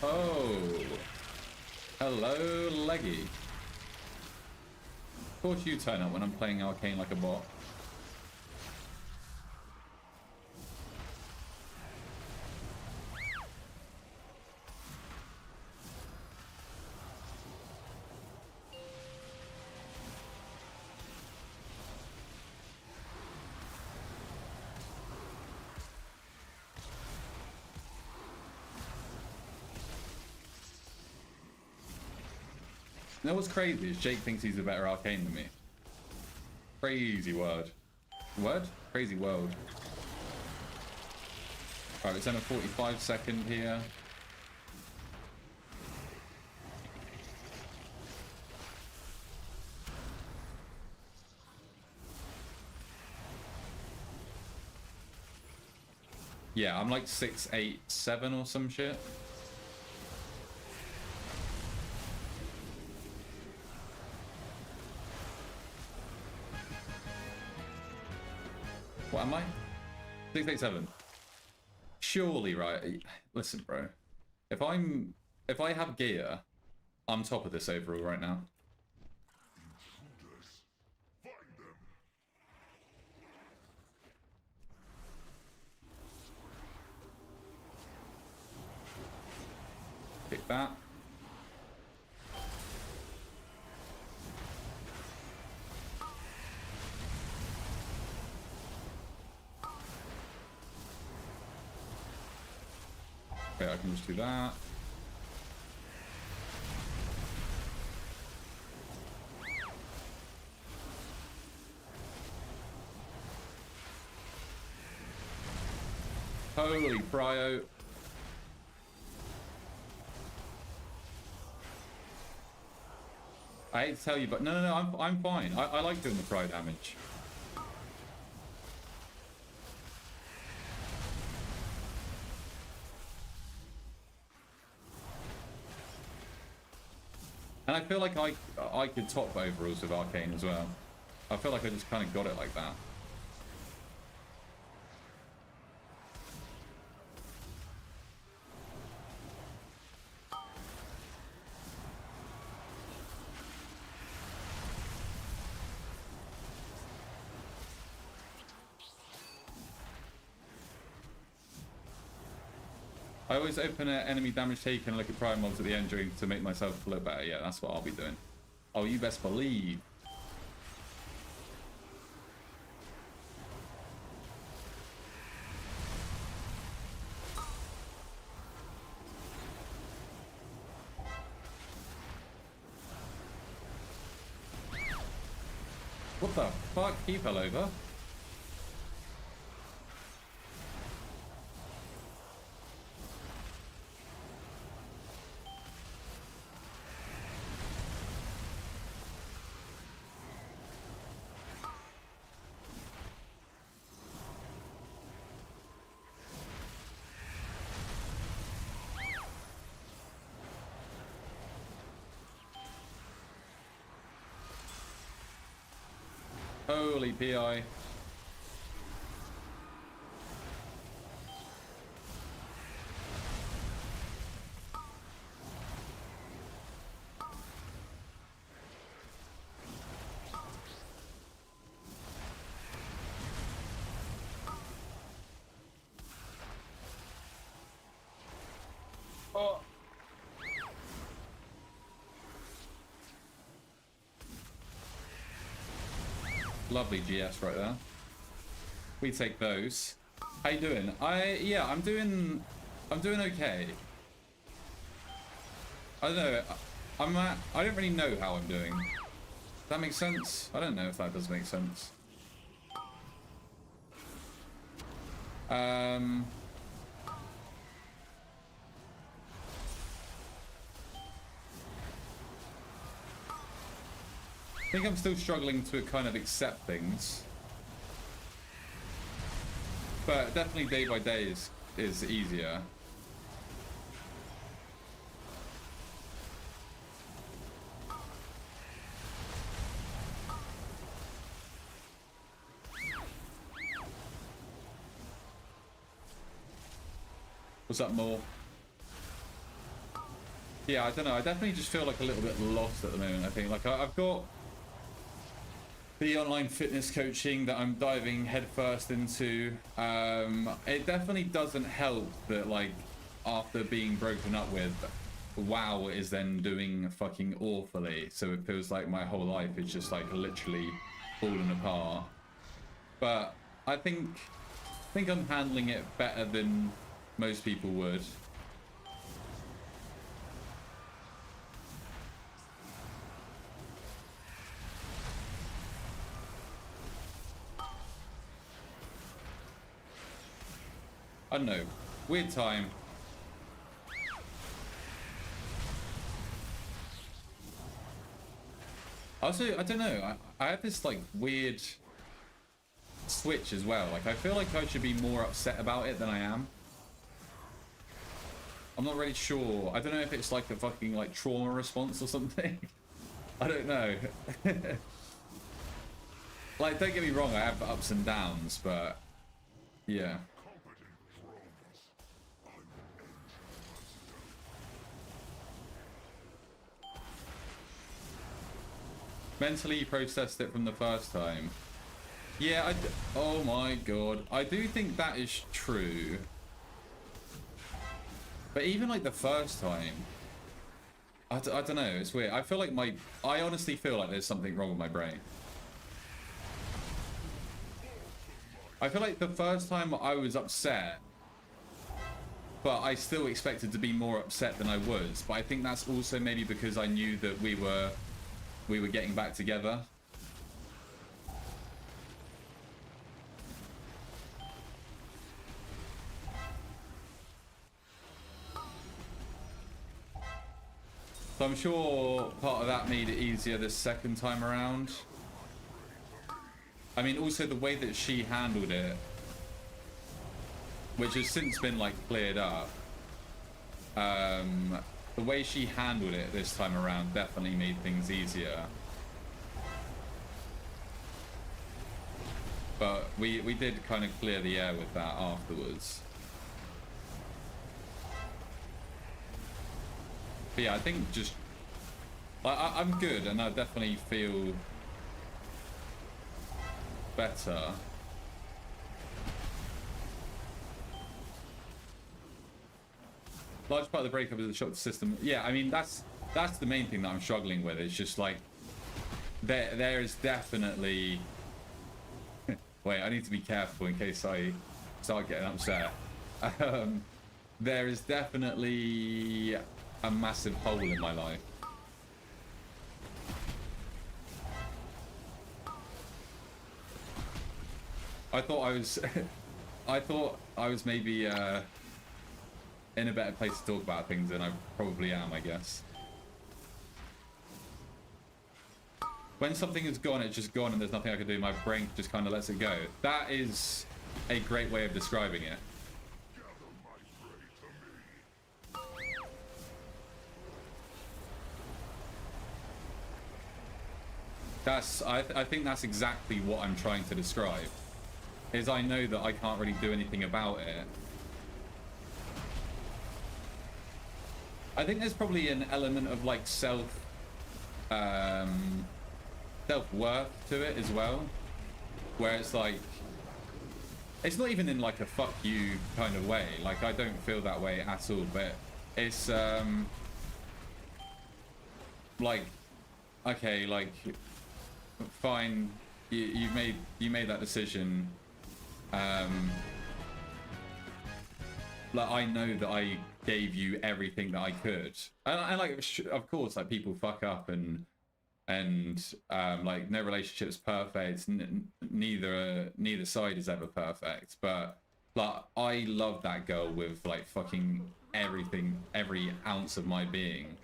Oh, hello, Leggy. Of course you turn up when I'm playing Arcane like a bot. You know what's crazy is Jake thinks he's a better arcane than me. Crazy word. Word? Crazy world. Alright, it's on a 45-second here. Yeah, I'm like 6, 8, 7 or some shit. What am I? 6, 8, 7. Surely, right? Listen, bro. If I have gear, I'm top of this overall right now. Pick that. Okay, I can just do that. Holy Bryo. I hate to tell you, but no, I'm fine. I like doing the pry damage. And I feel like I could top overalls with Arcane as well. I feel like I just kind of got it like that. I always open an enemy damage taken and look at prime mobs at the end to make myself look better. Yeah, that's what I'll be doing. Oh, you best believe. What the fuck? He fell over. Holy PI. Oh. Lovely GS right there. We take those. How you doing? I'm doing okay. I don't know. I don't really know how I'm doing. Does that make sense? I don't know if that does make sense. I think I'm still struggling to kind of accept things. But definitely day by day is easier. What's up, more? Yeah, I don't know. I definitely just feel like a little bit lost at the moment. I think like I've got the online fitness coaching that I'm diving headfirst into. It definitely doesn't help that like after being broken up with, WoW is then doing fucking awfully. So it feels like my whole life is just like literally falling apart. But I think I'm handling it better than most people would. I don't know. Weird time. Also, I don't know. I have this like weird switch as well. Like I feel like I should be more upset about it than I am. I'm not really sure. I don't know if it's like a fucking like trauma response or something. I don't know. Like, don't get me wrong, I have ups and downs, but yeah. Mentally processed it from the first time. Yeah, oh my god. I do think that is true. But even like the first time, I don't know, it's weird. I feel like I honestly feel like there's something wrong with my brain. I feel like the first time I was upset, but I still expected to be more upset than I was. But I think that's also maybe because I knew that we were getting back together. So I'm sure part of that made it easier the second time around. I mean, also the way that she handled it, which has since been like cleared up. The way she handled it this time around definitely made things easier. But we did kind of clear the air with that afterwards. But yeah, I think just I'm good, and I definitely feel better. Large part of the breakup is the shock system. Yeah, I mean that's the main thing that I'm struggling with. It's just like there is definitely. Wait, I need to be careful in case I start getting upset. There is definitely a massive hole in my life. I thought I was maybe in a better place to talk about things than I probably am, I guess. When something is gone, it's just gone and there's nothing I can do. My brain just kind of lets it go. That is a great way of describing it. I think that's exactly what I'm trying to describe. Is I know that I can't really do anything about it. I think there's probably an element of like self-worth to it as well, where it's like, it's not even in like a fuck you kind of way. Like I don't feel that way at all, but it's like, okay, like fine, you made that decision. Like I know that I gave you everything that I could, and like of course like people fuck up and like no relationship's perfect, neither side is ever perfect, but like I love that girl with like fucking everything, every ounce of my being.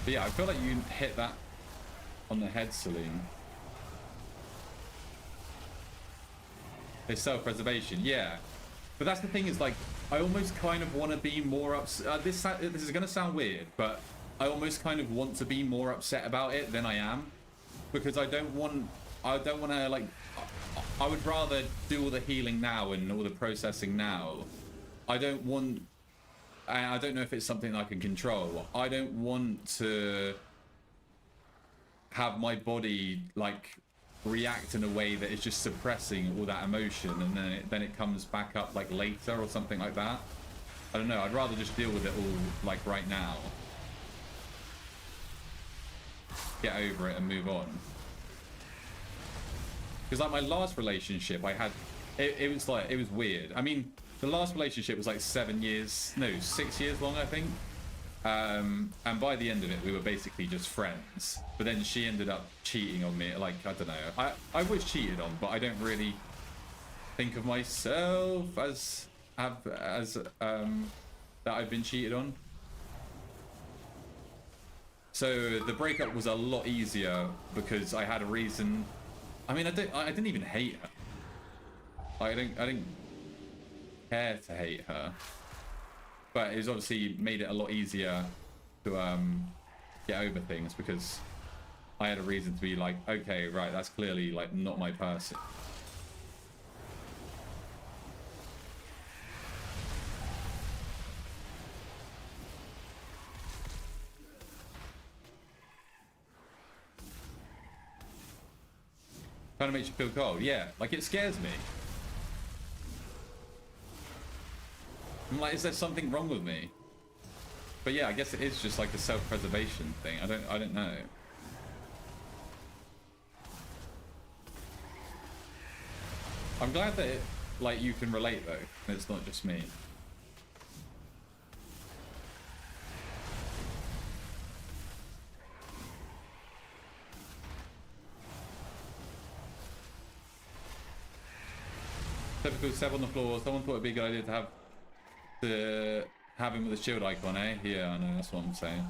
But yeah, I feel like you hit that on the head, Celine. It's self-preservation, yeah. But that's the thing, is like, I almost kind of want to be more upset. This is going to sound weird, but I almost kind of want to be more upset about it than I am. Because I don't want to, like, I would rather do all the healing now and all the processing now. I don't want... I don't know if it's something I can control. I don't want to have my body like react in a way that is just suppressing all that emotion, and then it comes back up like later or something like that. I don't know. I'd rather just deal with it all like right now. get over it and move on. Because like my last relationship, I had, it was like, it was weird. I mean, the last relationship was like 6 years long, I think. And by the end of it, we were basically just friends. But then she ended up cheating on me. Like, I don't know. I was cheated on, but I don't really think of myself as that I've been cheated on. So the breakup was a lot easier because I had a reason. I mean, I didn't even hate her. I didn't care to hate her, but it's obviously made it a lot easier to get over things because I had a reason to be like, okay, right, that's clearly like not my person. Kind of makes you feel cold. Yeah, like it scares me. I'm like, is there something wrong with me? But yeah, I guess it is just like a self-preservation thing. I don't know. I'm glad that it, like, you can relate though, and it's not just me. Typical Seb on the floor. Someone thought it'd be a good idea to have him with a shield icon, eh? Yeah, I know, that's what I'm saying.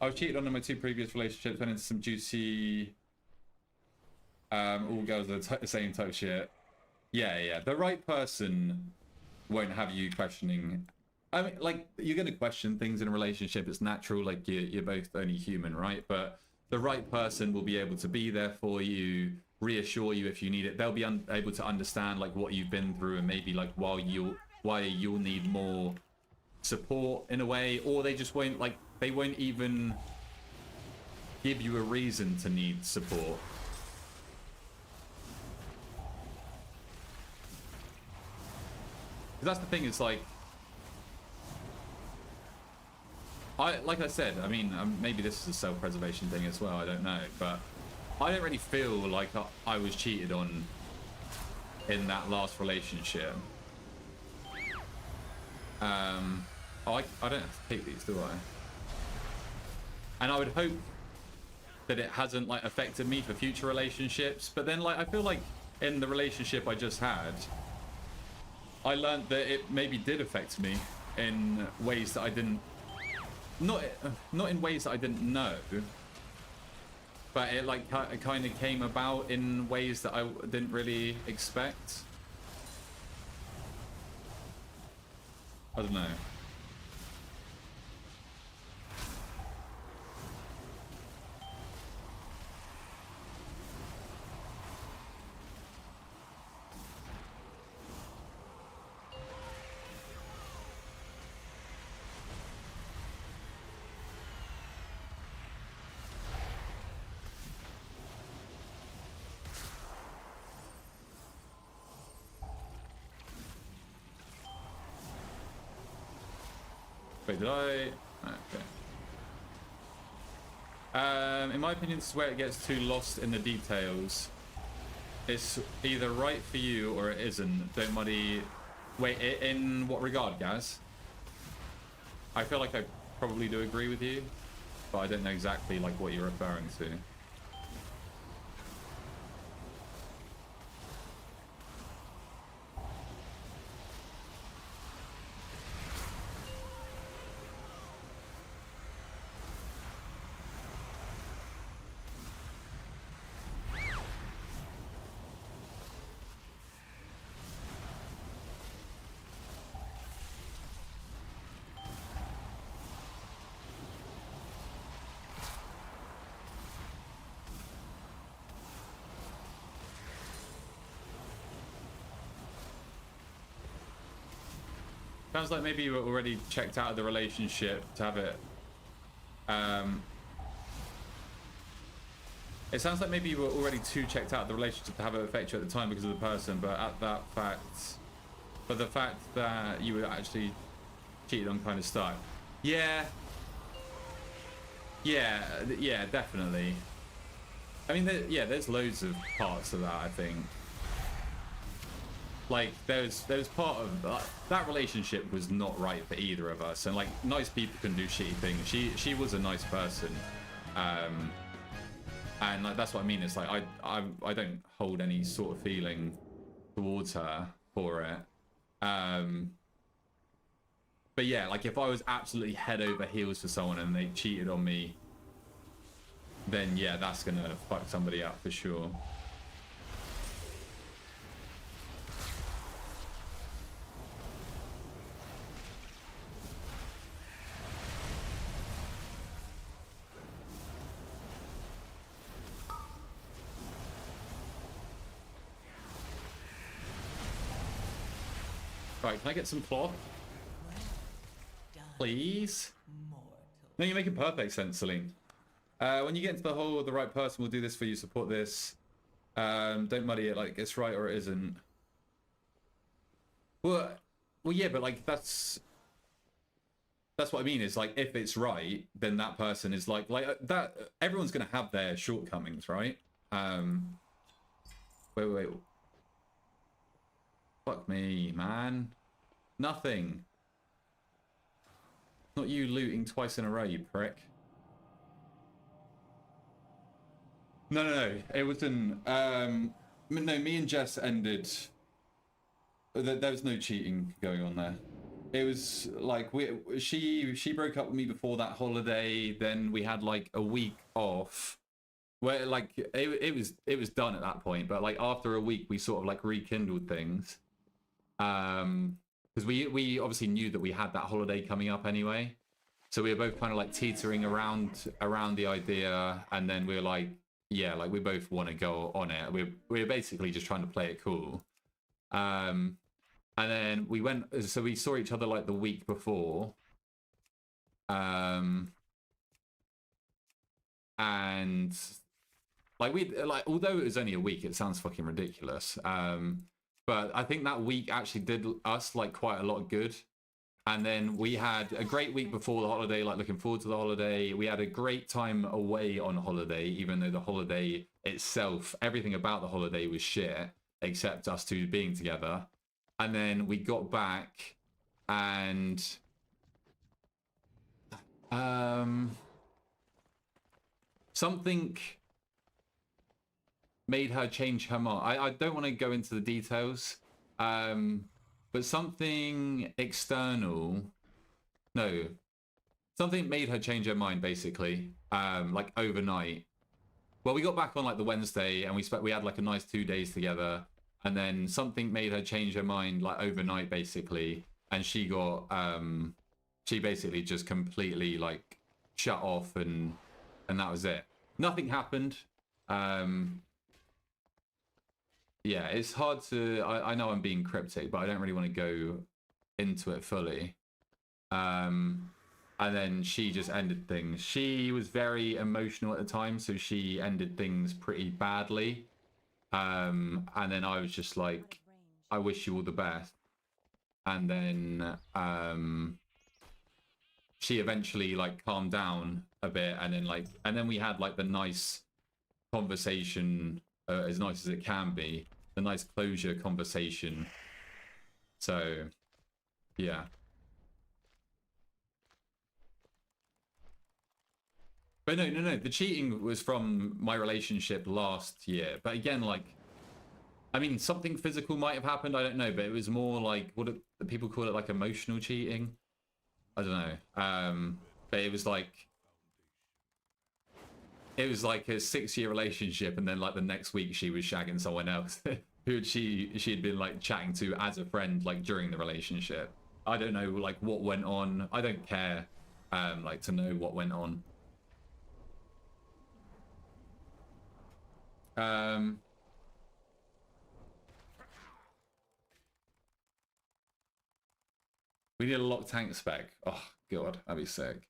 I was cheated on in my 2 previous relationships, went into some juicy all girls are the same type shit. Yeah. The right person won't have you questioning. I mean, like, you're gonna question things in a relationship, it's natural, like you're both only human, right? But the right person will be able to be there for you, reassure you if you need it. They'll be able to understand like what you've been through and maybe like why you'll need more support in a way, or they just won't, like, they won't even give you a reason to need support. That's the thing, it's like, like I said, I mean, maybe this is a self-preservation thing as well, I don't know, but I don't really feel like I was cheated on in that last relationship. I don't have to take these, do I? And I would hope that it hasn't like affected me for future relationships, but then like I feel like in the relationship I just had, I learned that it maybe did affect me in ways that I didn't, not in ways that I didn't know, but it like it kind of came about in ways that I didn't really expect. I don't know. Wait, did I? Okay. In my opinion, this is where it gets too lost in the details. It's either right for you or it isn't. Don't muddy. Wait, in what regard, Gaz? I feel like I probably do agree with you, but I don't know exactly like what you're referring to. Sounds like maybe you were already checked out of the relationship to have it. It sounds like maybe you were already too checked out of the relationship to have it affect you at the time because of the person, but the fact that you were actually cheated on kind of stuck. Yeah, definitely. I mean, yeah, there's loads of parts of that, I think. Like, there's part of that relationship was not right for either of us, and like, nice people can do shitty things. She was a nice person, and like that's what I mean. It's like I don't hold any sort of feeling towards her for it. But yeah, like if I was absolutely head over heels for someone and they cheated on me, then yeah, that's gonna fuck somebody up for sure. Right, can I get some cloth? Please? No, you're making perfect sense, Celine. When you get into the hole, the right person will do this for you, support this. Don't muddy it like it's right or it isn't. Well, yeah, but like that's what I mean. Is like if it's right, then that person is like that. Everyone's gonna have their shortcomings, right? Wait. Fuck me, man. Nothing. Not you looting twice in a row, you prick. No. It wasn't. No, me and Jess ended. There was no cheating going on there. It was like she broke up with me before that holiday. Then we had like a week off, where like it was done at that point. But like after a week, we sort of like rekindled things. Because we obviously knew that we had that holiday coming up anyway, so we were both kind of like teetering around the idea, and then we were like, yeah, like we both want to go on it. We were basically just trying to play it cool. And then we went, so we saw each other like the week before, and like although it was only a week, it sounds fucking ridiculous. But I think that week actually did us like quite a lot of good. And then we had a great week before the holiday, like looking forward to the holiday. We had a great time away on holiday, even though the holiday itself, everything about the holiday was shit, except us two being together. And then we got back and something made her change her mind. I don't want to go into the details, but something external, no, something made her change her mind basically, like overnight. Well, we got back on like the Wednesday and we had like a nice 2 days together, and then something made her change her mind like overnight basically, and she got she basically just completely like shut off, and that was it. Nothing happened. Yeah, it's hard to. I know I'm being cryptic, but I don't really want to go into it fully. And then she just ended things. She was very emotional at the time, so she ended things pretty badly. And then I was just like, I wish you all the best. And then she eventually like calmed down a bit, and then we had like the nice conversation, as nice as it can be. The nice closure conversation. So, yeah. But no. The cheating was from my relationship last year. But again, like, I mean, something physical might have happened. I don't know. But it was more like, what do people call it? Like emotional cheating? I don't know. But it was like a 6-year relationship, and then like the next week she was shagging someone else who she'd been like chatting to as a friend like during the relationship. I don't know like what went on. I don't care like to know what went on. We need a lock tank spec. Oh god, that'd be sick.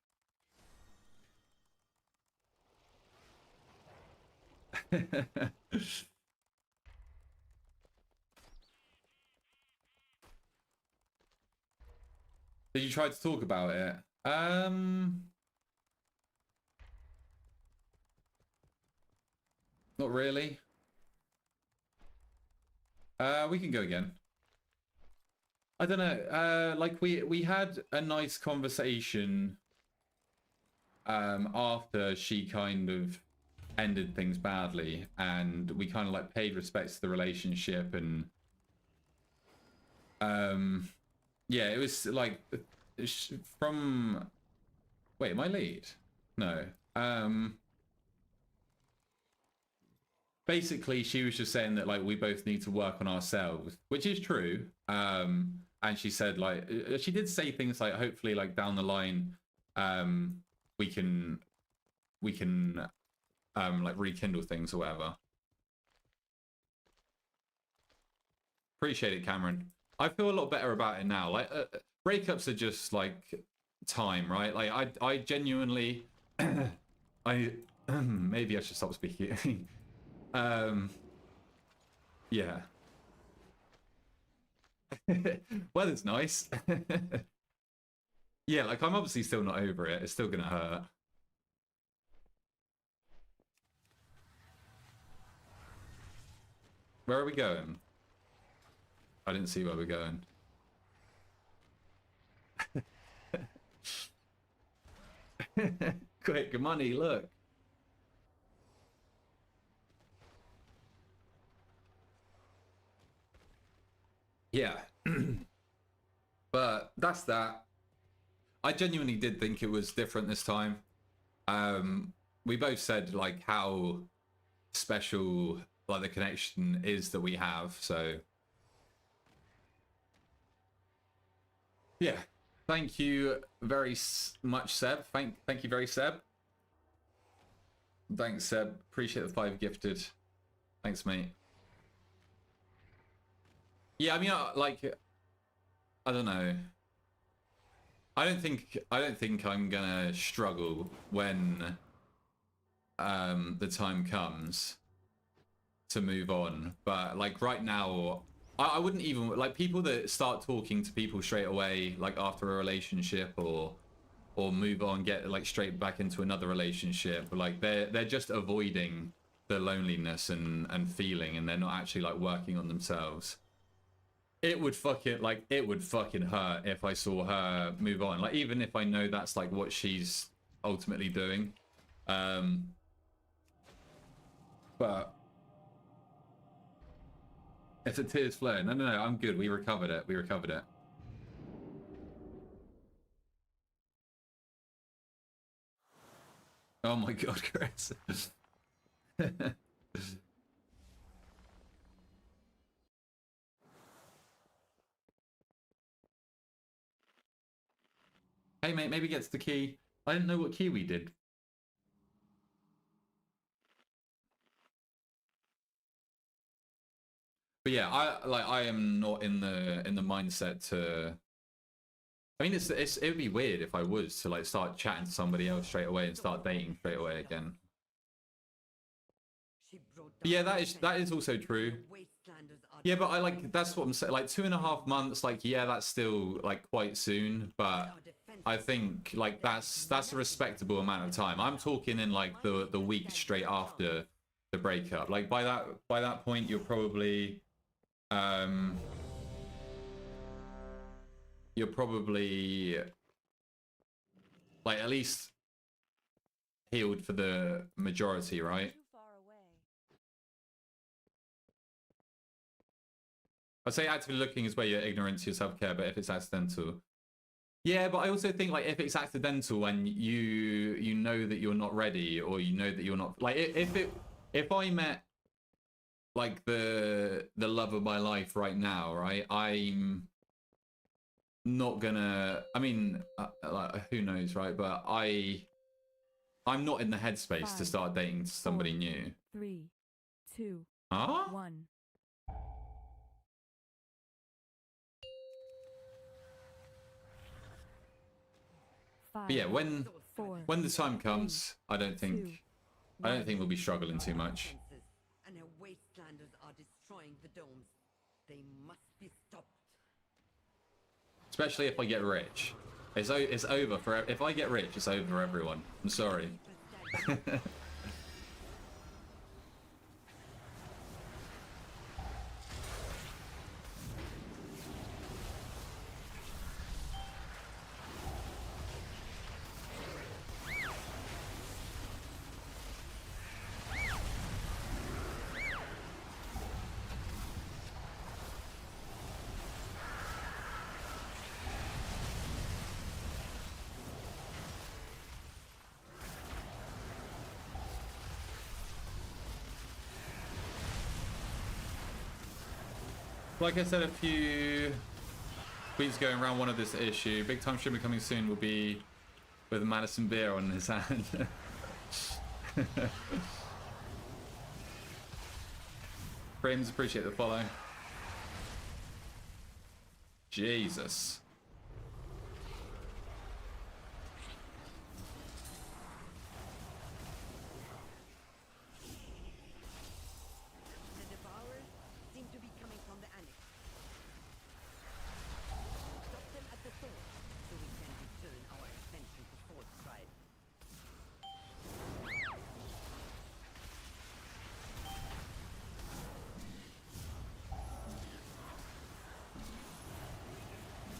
Did you try to talk about it? Not really. We can go again. I don't know. Like we had a nice conversation after she kind of ended things badly, and we kind of like paid respects to the relationship, and yeah, it was like from wait, am I lead? No. Basically she was just saying that like we both need to work on ourselves, which is true. And she said like she did say things like hopefully like down the line we can like rekindle things or whatever. Appreciate it, Cameron. I feel a lot better about it now. Like breakups are just like time, right? Like I genuinely I maybe I should stop speaking. Yeah. Weather's nice. Yeah, like I'm obviously still not over it. It's still gonna hurt. Where are we going? I didn't see where we're going. Quick, money, look. Yeah. But that's that. I genuinely did think it was different this time. We both said like how special like the connection is that we have, so yeah. Thank you very much, Seb. Thank you very, Seb. Thanks, Seb. Appreciate the 5 gifted. Thanks, mate. Yeah, I mean, like, I don't know. I don't think I'm gonna struggle when the time comes to move on. But like right now, I wouldn't even like people that start talking to people straight away, like after a relationship or move on, get like straight back into another relationship. Like they're just avoiding the loneliness and feeling, and they're not actually like working on themselves. It would fucking hurt if I saw her move on. Like even if I know that's like what she's ultimately doing. But it's a tears flow. No, I'm good. We recovered it. Oh my god, Chris. Hey mate, maybe gets the key. I didn't know what key we did. But yeah, I am not in the mindset to. I mean, it would be weird if I was to like start chatting to somebody else straight away and start dating straight away again. Yeah, that is also true. Yeah, but I like that's what I'm saying. Like 2.5 months, like yeah, that's still like quite soon, but I think like that's a respectable amount of time. I'm talking in like the week straight after the breakup. Like by that point, you're probably like at least healed for the majority, right? I'd say actively looking is where you're ignorant to your self-care, but if it's accidental. Yeah, but I also think like if it's accidental and you know that you're not ready, or you know that you're not like if I met like the love of my life right now, right? I'm not gonna. I mean, like who knows, right? But I'm not in the headspace to start dating somebody new. 3, 2, Huh? 1. But yeah, when the time comes, I don't think we'll be struggling too much. And her wastelanders are destroying the domes. They must be stopped. Especially if I get rich. It's over for if I get rich, it's over for everyone. I'm sorry. Like I said a few tweets going around, one of this issue, big time streamer coming soon will be with a Madison beer on his hand. Frames, appreciate the follow. Jesus. The devourers seem to be coming from the annex. Stop them at the source, so we can return our attention to Fort Stride.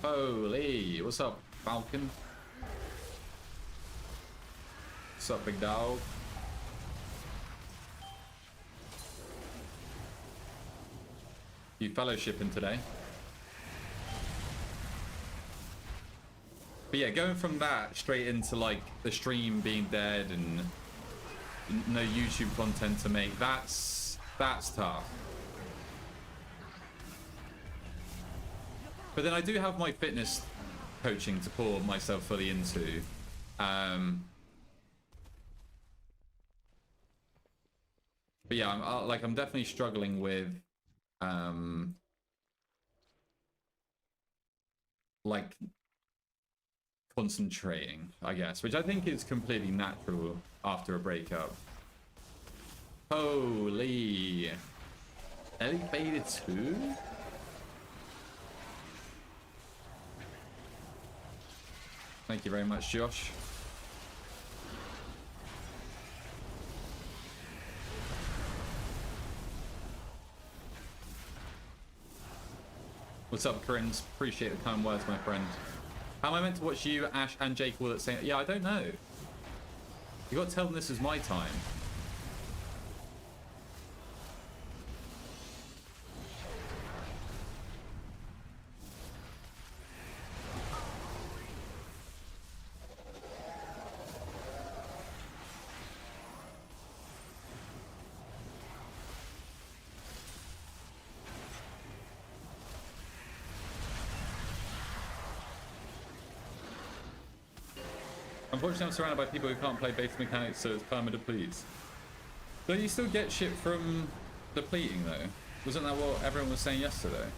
Holy, what's up, Falcon? What's up, big dog? You fellowshipping today? But yeah, going from that straight into like the stream being dead and no YouTube content to make, that's tough. But then I do have my fitness coaching to pour myself fully into. But yeah, I'm definitely struggling with like concentrating, I guess, which I think is completely natural after a breakup. Holy, elevated 2. Thank you very much, Josh. What's up, Corinne? Appreciate the kind words, my friend. How am I meant to watch you, Ash, and Jake all at the same? Yeah, I don't know. You got to tell them this is my time. Unfortunately, I'm surrounded by people who can't play base mechanics, so it's perma please. Don't you still get shit from depleting, though? Wasn't that what everyone was saying yesterday?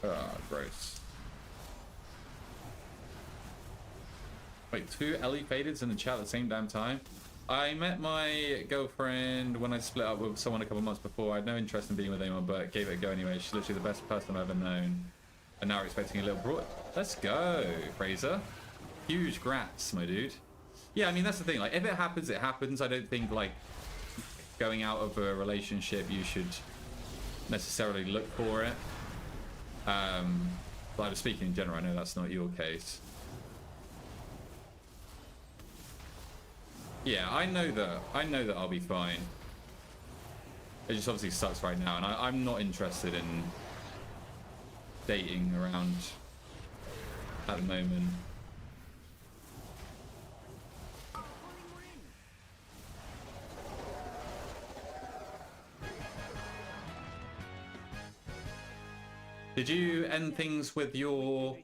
Ah, gross. Wait, 2 Ellie fadeds in the chat at the same damn time? I met my girlfriend when I split up with someone a couple months before. I had no interest in being with anyone, but gave it a go anyway. She's literally the best person I've ever known. And now we're expecting a little bro. Let's go, Fraser. Huge grats, my dude. Yeah, I mean, that's the thing. Like, if it happens, it happens. I don't think, like, going out of a relationship, you should necessarily look for it. But I was speaking in general. I know that's not your case. Yeah, I know that I'll be fine. It just obviously sucks right now, and I'm not interested in dating around at the moment. Did you end things with your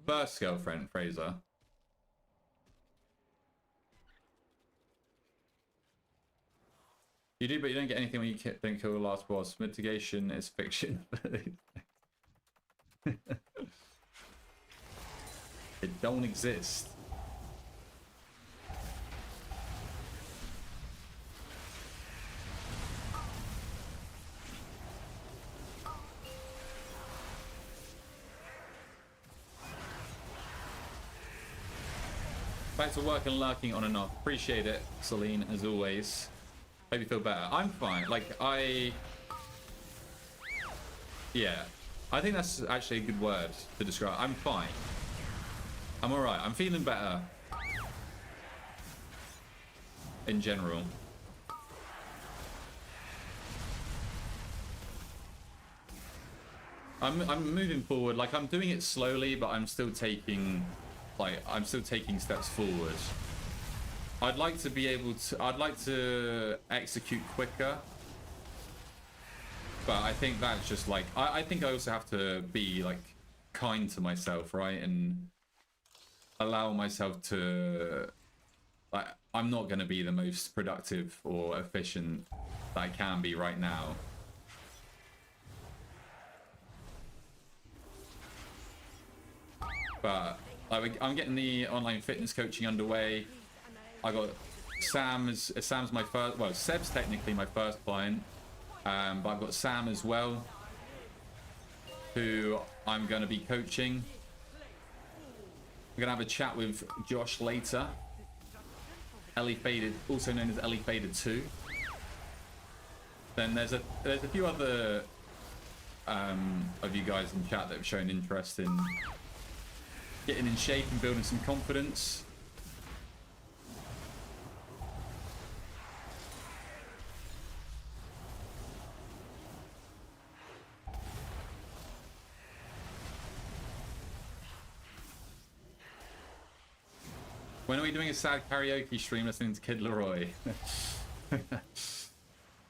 first girlfriend, Fraser? You do, but you don't get anything when you don't kill the last boss. Mitigation is fiction. It don't exist. Back to work and lurking on and off. Appreciate it, Celine, as always. Hope you feel better. I'm fine. Like, yeah. I think that's actually a good word to describe. I'm fine. I'm alright. I'm feeling better. In general. I'm moving forward. Like, I'm doing it slowly, but I'm still taking... Like, I'm still taking steps forward. I'd like to be able to. I'd like to execute quicker. But I think that's just like I think I also have to be like kind to myself, right? And allow myself to like I'm not gonna be the most productive or efficient that I can be right now. But I'm getting the online fitness coaching underway. I got Sam's my first, well, Seb's technically my first client, but I've got Sam as well, who I'm going to be coaching. I'm going to have a chat with Josh later. Ellie Faded, also known as Ellie Faded 2. Then there's a few other of you guys in chat that have shown interest in getting in shape and building some confidence. When are we doing a sad karaoke stream listening to Kid Leroy?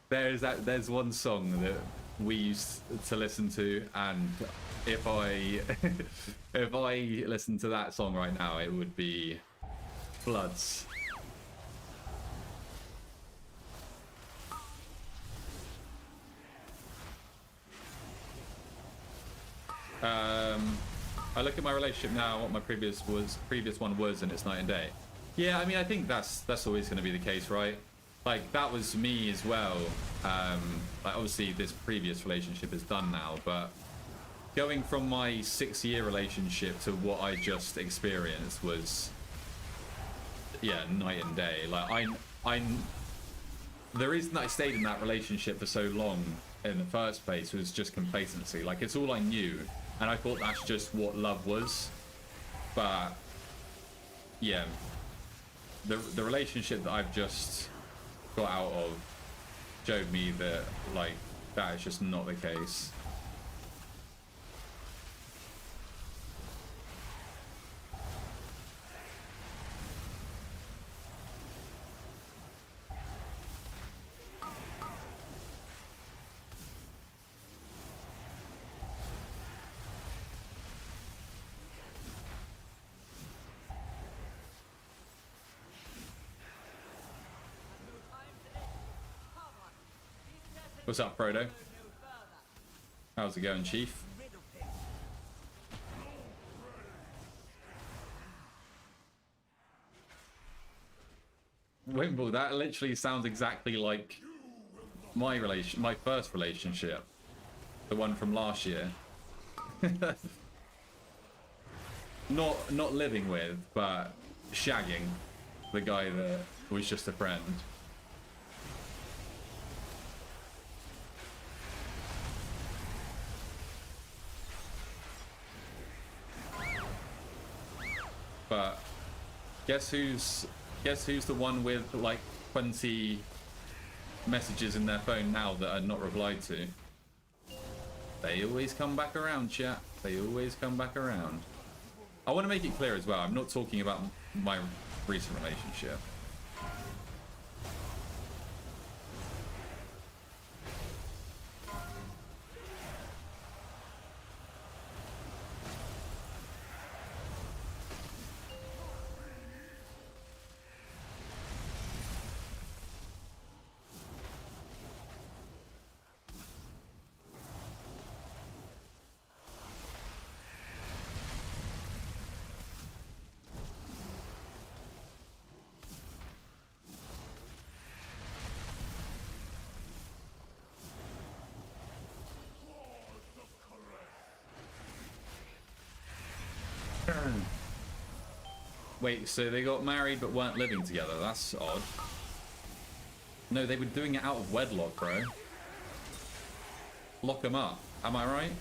There's one song that we used to listen to, and if I if I listen to that song right now, it would be floods. I look at my relationship now, what my previous one was, and it's night and day. Yeah, I mean, I think that's always going to be the case, right? Like, that was me as well. Like, obviously this previous relationship is done now, but going from my 6-year relationship to what I just experienced was, yeah, night and day. Like, the reason that I stayed in that relationship for so long in the first place was just complacency. Like, it's all I knew, and I thought that's just what love was. But yeah, the relationship that I've just got out of showed me that, like, that is just not the case. What's up, Frodo? How's it going, Chief? Wimble, that literally sounds exactly like my first relationship, the one from last year. not living with, but shagging the guy that was just a friend. But guess who's the one with like 20 messages in their phone now that are not replied to? They always come back around, chat. They always come back around. I want to make it clear as well, I'm not talking about my recent relationship. Wait, so they got married but weren't living together? That's odd. No, they were doing it out of wedlock, bro. Lock them up. Am I right?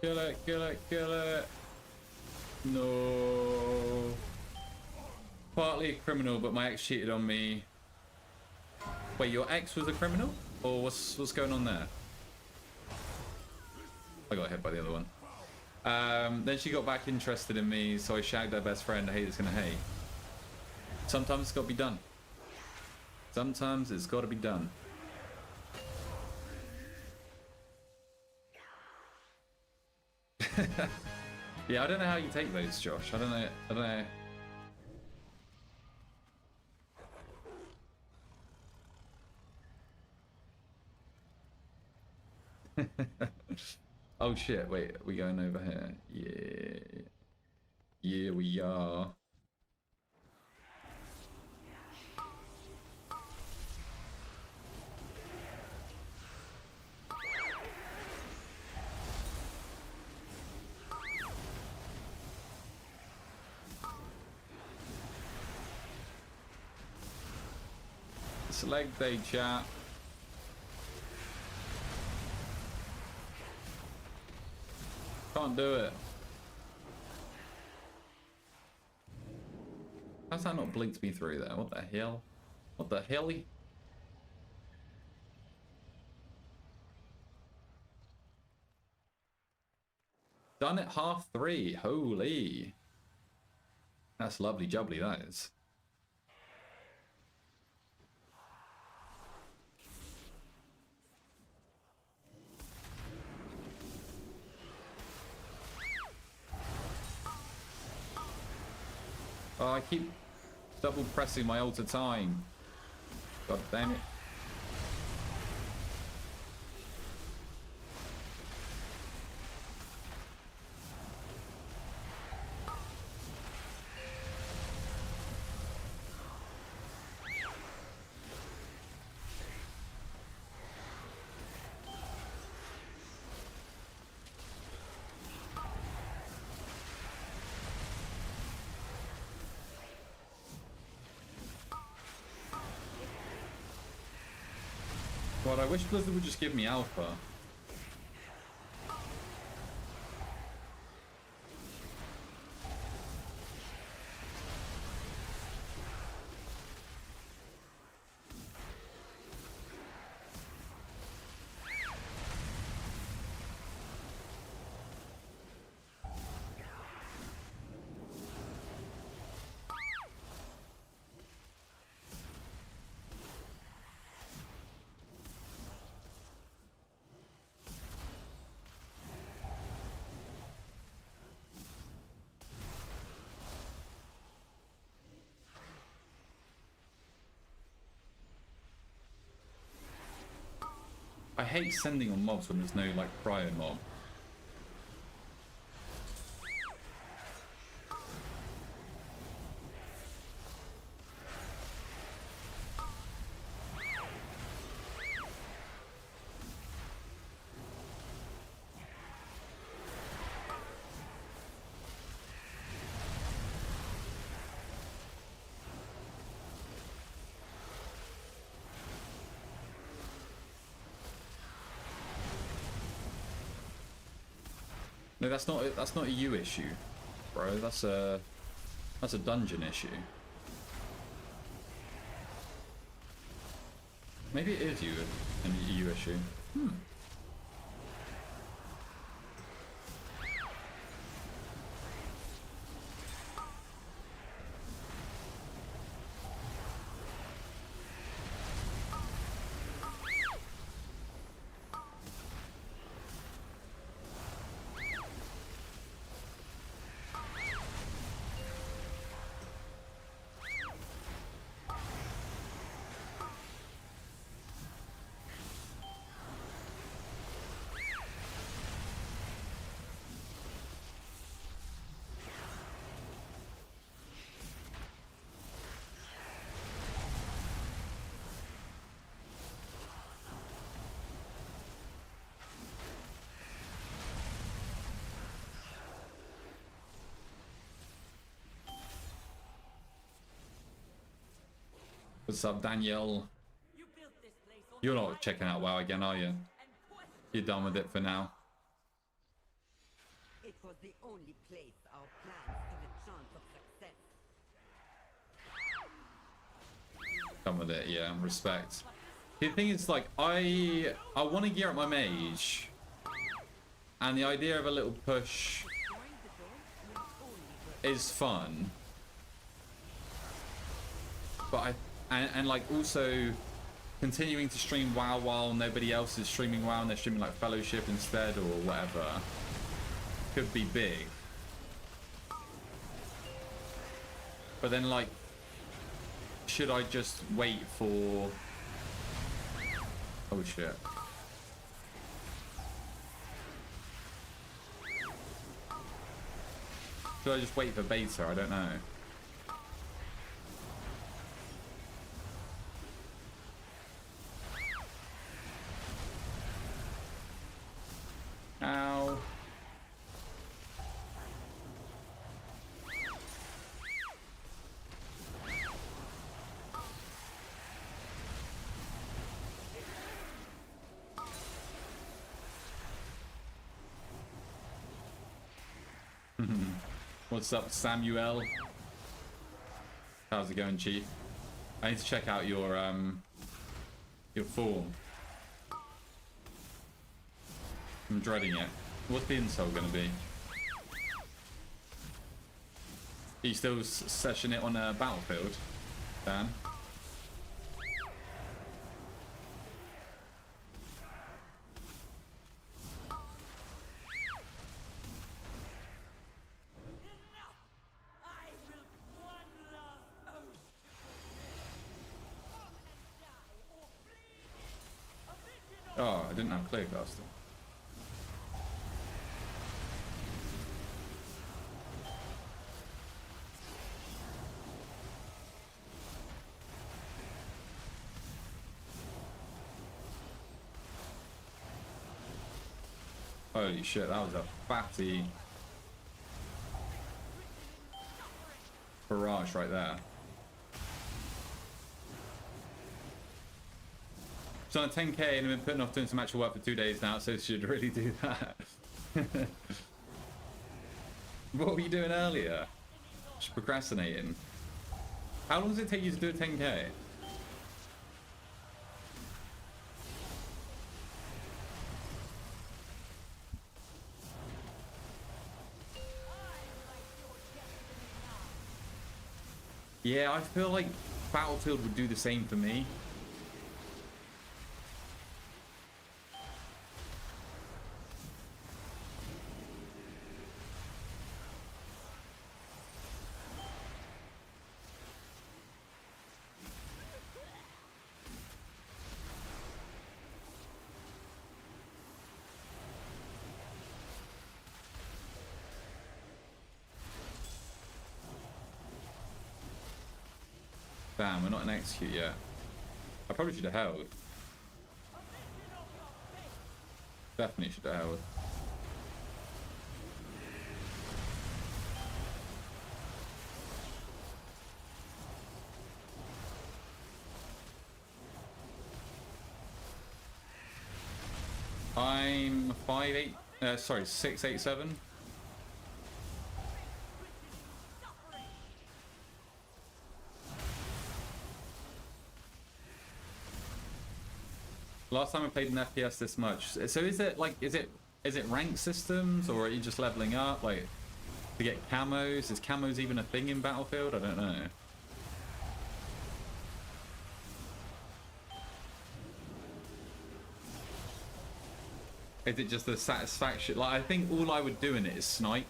Kill it, kill it, kill it. No. Partly a criminal, but my ex cheated on me. Wait, your ex was a criminal? Or what's going on there? I got hit by the other one. Then she got back interested in me, so I shagged her best friend. Hate is gonna hate. Sometimes it's gotta be done. Sometimes it's gotta be done. Yeah, I don't know how you take those, Josh. I don't know. Oh shit, wait, are we going over here? Yeah. Yeah, we are. It's leg day, chat. Can't do it. How's that not blinked me through there? What the hell? What the helly? Done it half 3. Holy. That's lovely jubbly, that is. Oh, I keep double pressing my ult at time. God damn it. God, I wish Blizzard would just give me alpha. I hate sending on mobs when there's no, like, prior mob. No, that's not a you issue, bro. That's a dungeon issue. Maybe it is a you issue. What's up, Danielle? You built this place on You're the not high checking out WoW again, are you? and question You're done with it for now. It was the only place our plans stood a chance of success. Come with it, yeah, respect. The thing is, like, I want to gear up my mage, and the idea of a little push Destroying the dome will only hurt. is fun, but and like also continuing to stream WoW while nobody else is streaming WoW and they're streaming like Fellowship instead or whatever could be big. But then, like, should I just wait for... Oh shit. Should I just wait for beta? I don't know. Ow. What's up, Samuel? How's it going, Chief? I need to check out your form. I'm dreading it. What's the insult gonna be? Are you still session it on a battlefield, Dan? I will one last oath. Come and die or bleed. A vision of Oh, I didn't have clear casting. Holy shit, that was a fatty barrage right there. So on 10k and I've been putting off doing some actual work for 2 days now, so should really do that. What were you doing earlier? Just procrastinating. How long does it take you to do a 10k? Yeah, I feel like Battlefield would do the same for me. Damn, we're not in execute yet. I probably should have held. Definitely should have held. I'm 5'8", sorry, 6'87". Last time I played an FPS this much. So is it like, is it ranked systems, or are you just leveling up like to get camos? Is camos even a thing in Battlefield? I don't know. Is it just the satisfaction? Like, I think all I would do in it is snipe.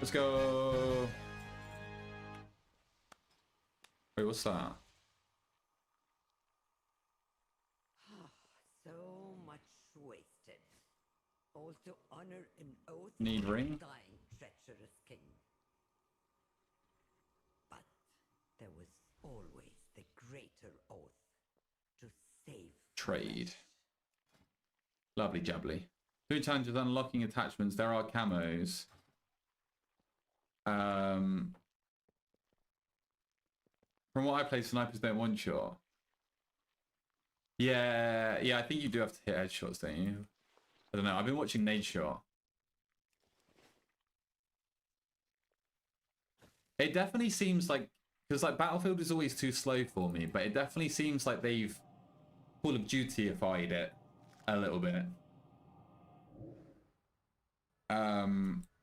Let's go. Wait, what's that? So much wasted. All to honor an oath Need of a ring? dying treacherous king. But there was always the greater oath to save. Trade. Lovely jubbly. Food challenges, unlocking attachments. There are camos. From what I play, snipers don't one shot. Yeah, I think you do have to hit headshots, don't you? I don't know. I've been watching Mage shot. It definitely seems like, because like Battlefield is always too slow for me, but it definitely seems like they've Call of Duty-ified it a little bit.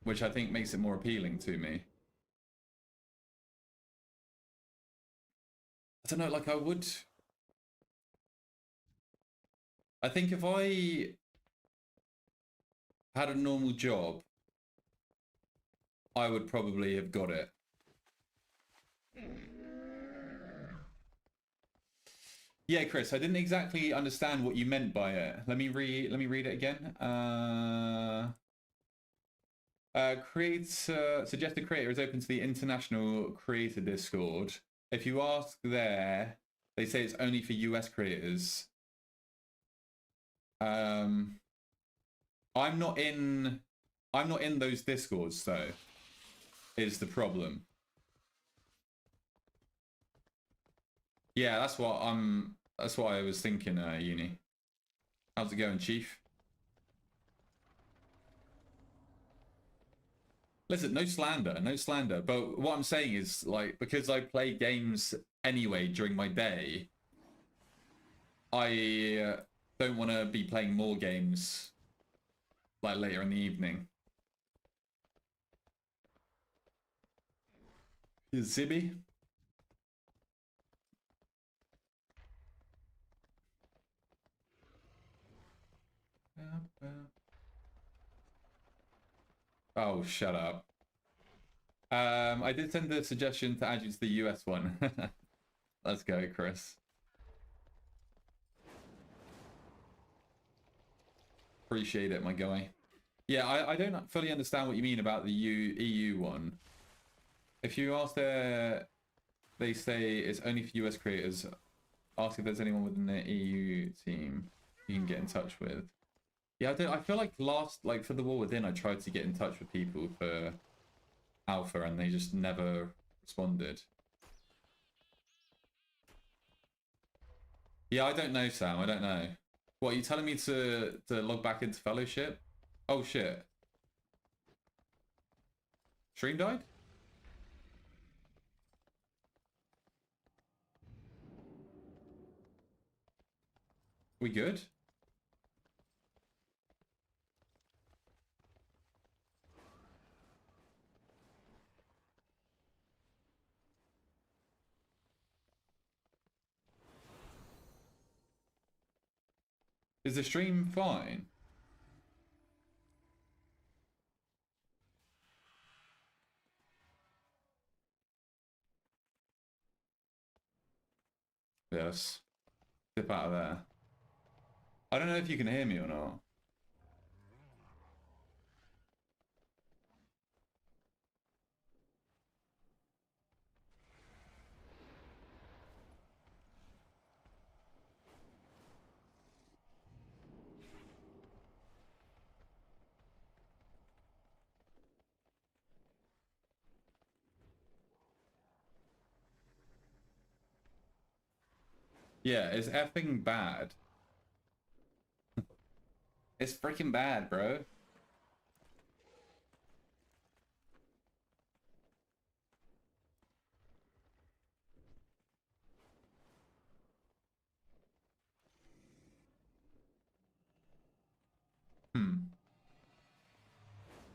Which I think makes it more appealing to me. I don't know, like I think if I had a normal job, I would probably have got it. Yeah, Chris, I didn't exactly understand what you meant by it. Let me read it again. Suggested creator is open to the International Creator Discord. If you ask there, they say it's only for US creators. I'm not in those Discords though, is the problem. Yeah, that's what I was thinking, Uni. How's it going, Chief? Listen, no slander. But what I'm saying is, like, because I play games anyway during my day, I don't want to be playing more games like later in the evening. Is Zibby? Oh, shut up. I did send a suggestion to add you to the US one. Let's go, Chris. Appreciate it, my guy. Yeah, I don't fully understand what you mean about the EU one. If you ask they say it's only for US creators. Ask if there's anyone within the EU team you can get in touch with. Yeah, I feel like for the War Within, I tried to get in touch with people for Alpha and they just never responded. Yeah, I don't know, Sam. I don't know. What, are you telling me to log back into Fellowship? Oh, shit. Stream died? We good? Is the stream fine? Yes. Dip out of there. I don't know if you can hear me or not. Yeah, it's effing bad. It's freaking bad, bro.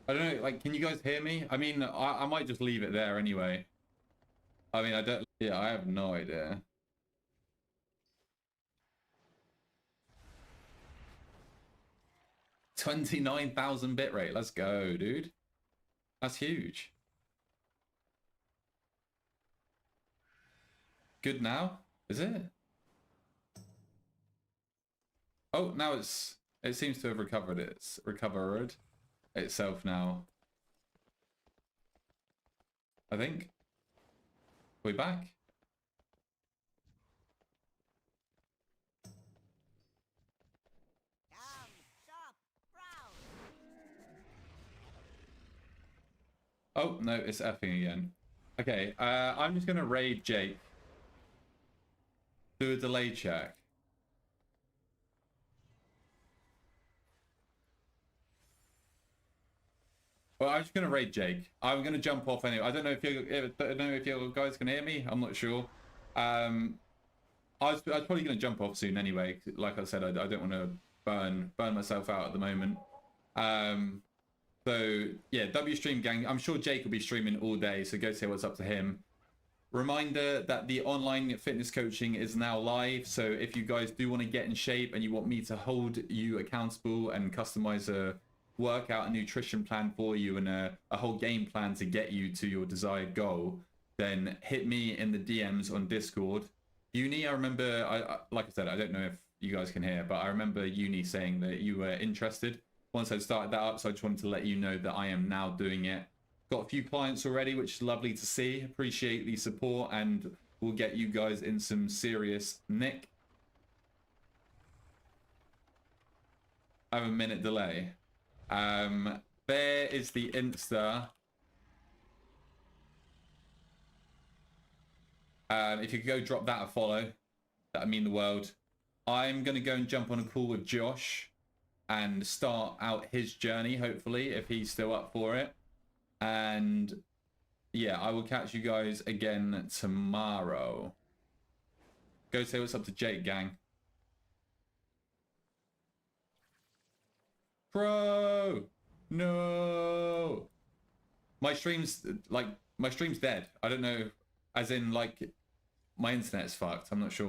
I don't know, like, can you guys hear me? I mean, I might just leave it there anyway. I mean, I don't... Yeah, I have no idea. $29,000 bitrate. Let's go, dude. That's huge. Good now? Is it? Oh, now it seems to have recovered itself now. I think. Are we back? Oh, no, it's effing again. Okay, I'm just going to raid Jake. Do a delay check. Well, I'm just going to raid Jake. I'm going to jump off anyway. I don't know if you guys can hear me. I'm not sure. I was probably going to jump off soon anyway. Like I said, I don't want to burn myself out at the moment. So yeah, W stream gang. I'm sure Jake will be streaming all day, so go say what's up to him. Reminder that the online fitness coaching is now live, so if you guys do want to get in shape and you want me to hold you accountable and customize a workout and nutrition plan for you and a whole game plan to get you to your desired goal, then hit me in the DMs on Discord. Uni, I remember, like I said, I don't know if you guys can hear, but I remember Uni saying that you were interested once I started that up, so I just wanted to let you know that I am now doing it. Got a few clients already, which is lovely to see. Appreciate the support, and we'll get you guys in some serious nick. I have a minute delay. There is the Insta. If you could go drop that a follow, that would mean the world. I'm going to go and jump on a call with Josh and start out his journey, hopefully, if he's still up for it. And yeah, I will catch you guys again tomorrow. Go say what's up to Jake, gang. Bro, no. My stream's dead. I don't know, as in like my internet's fucked. I'm not sure.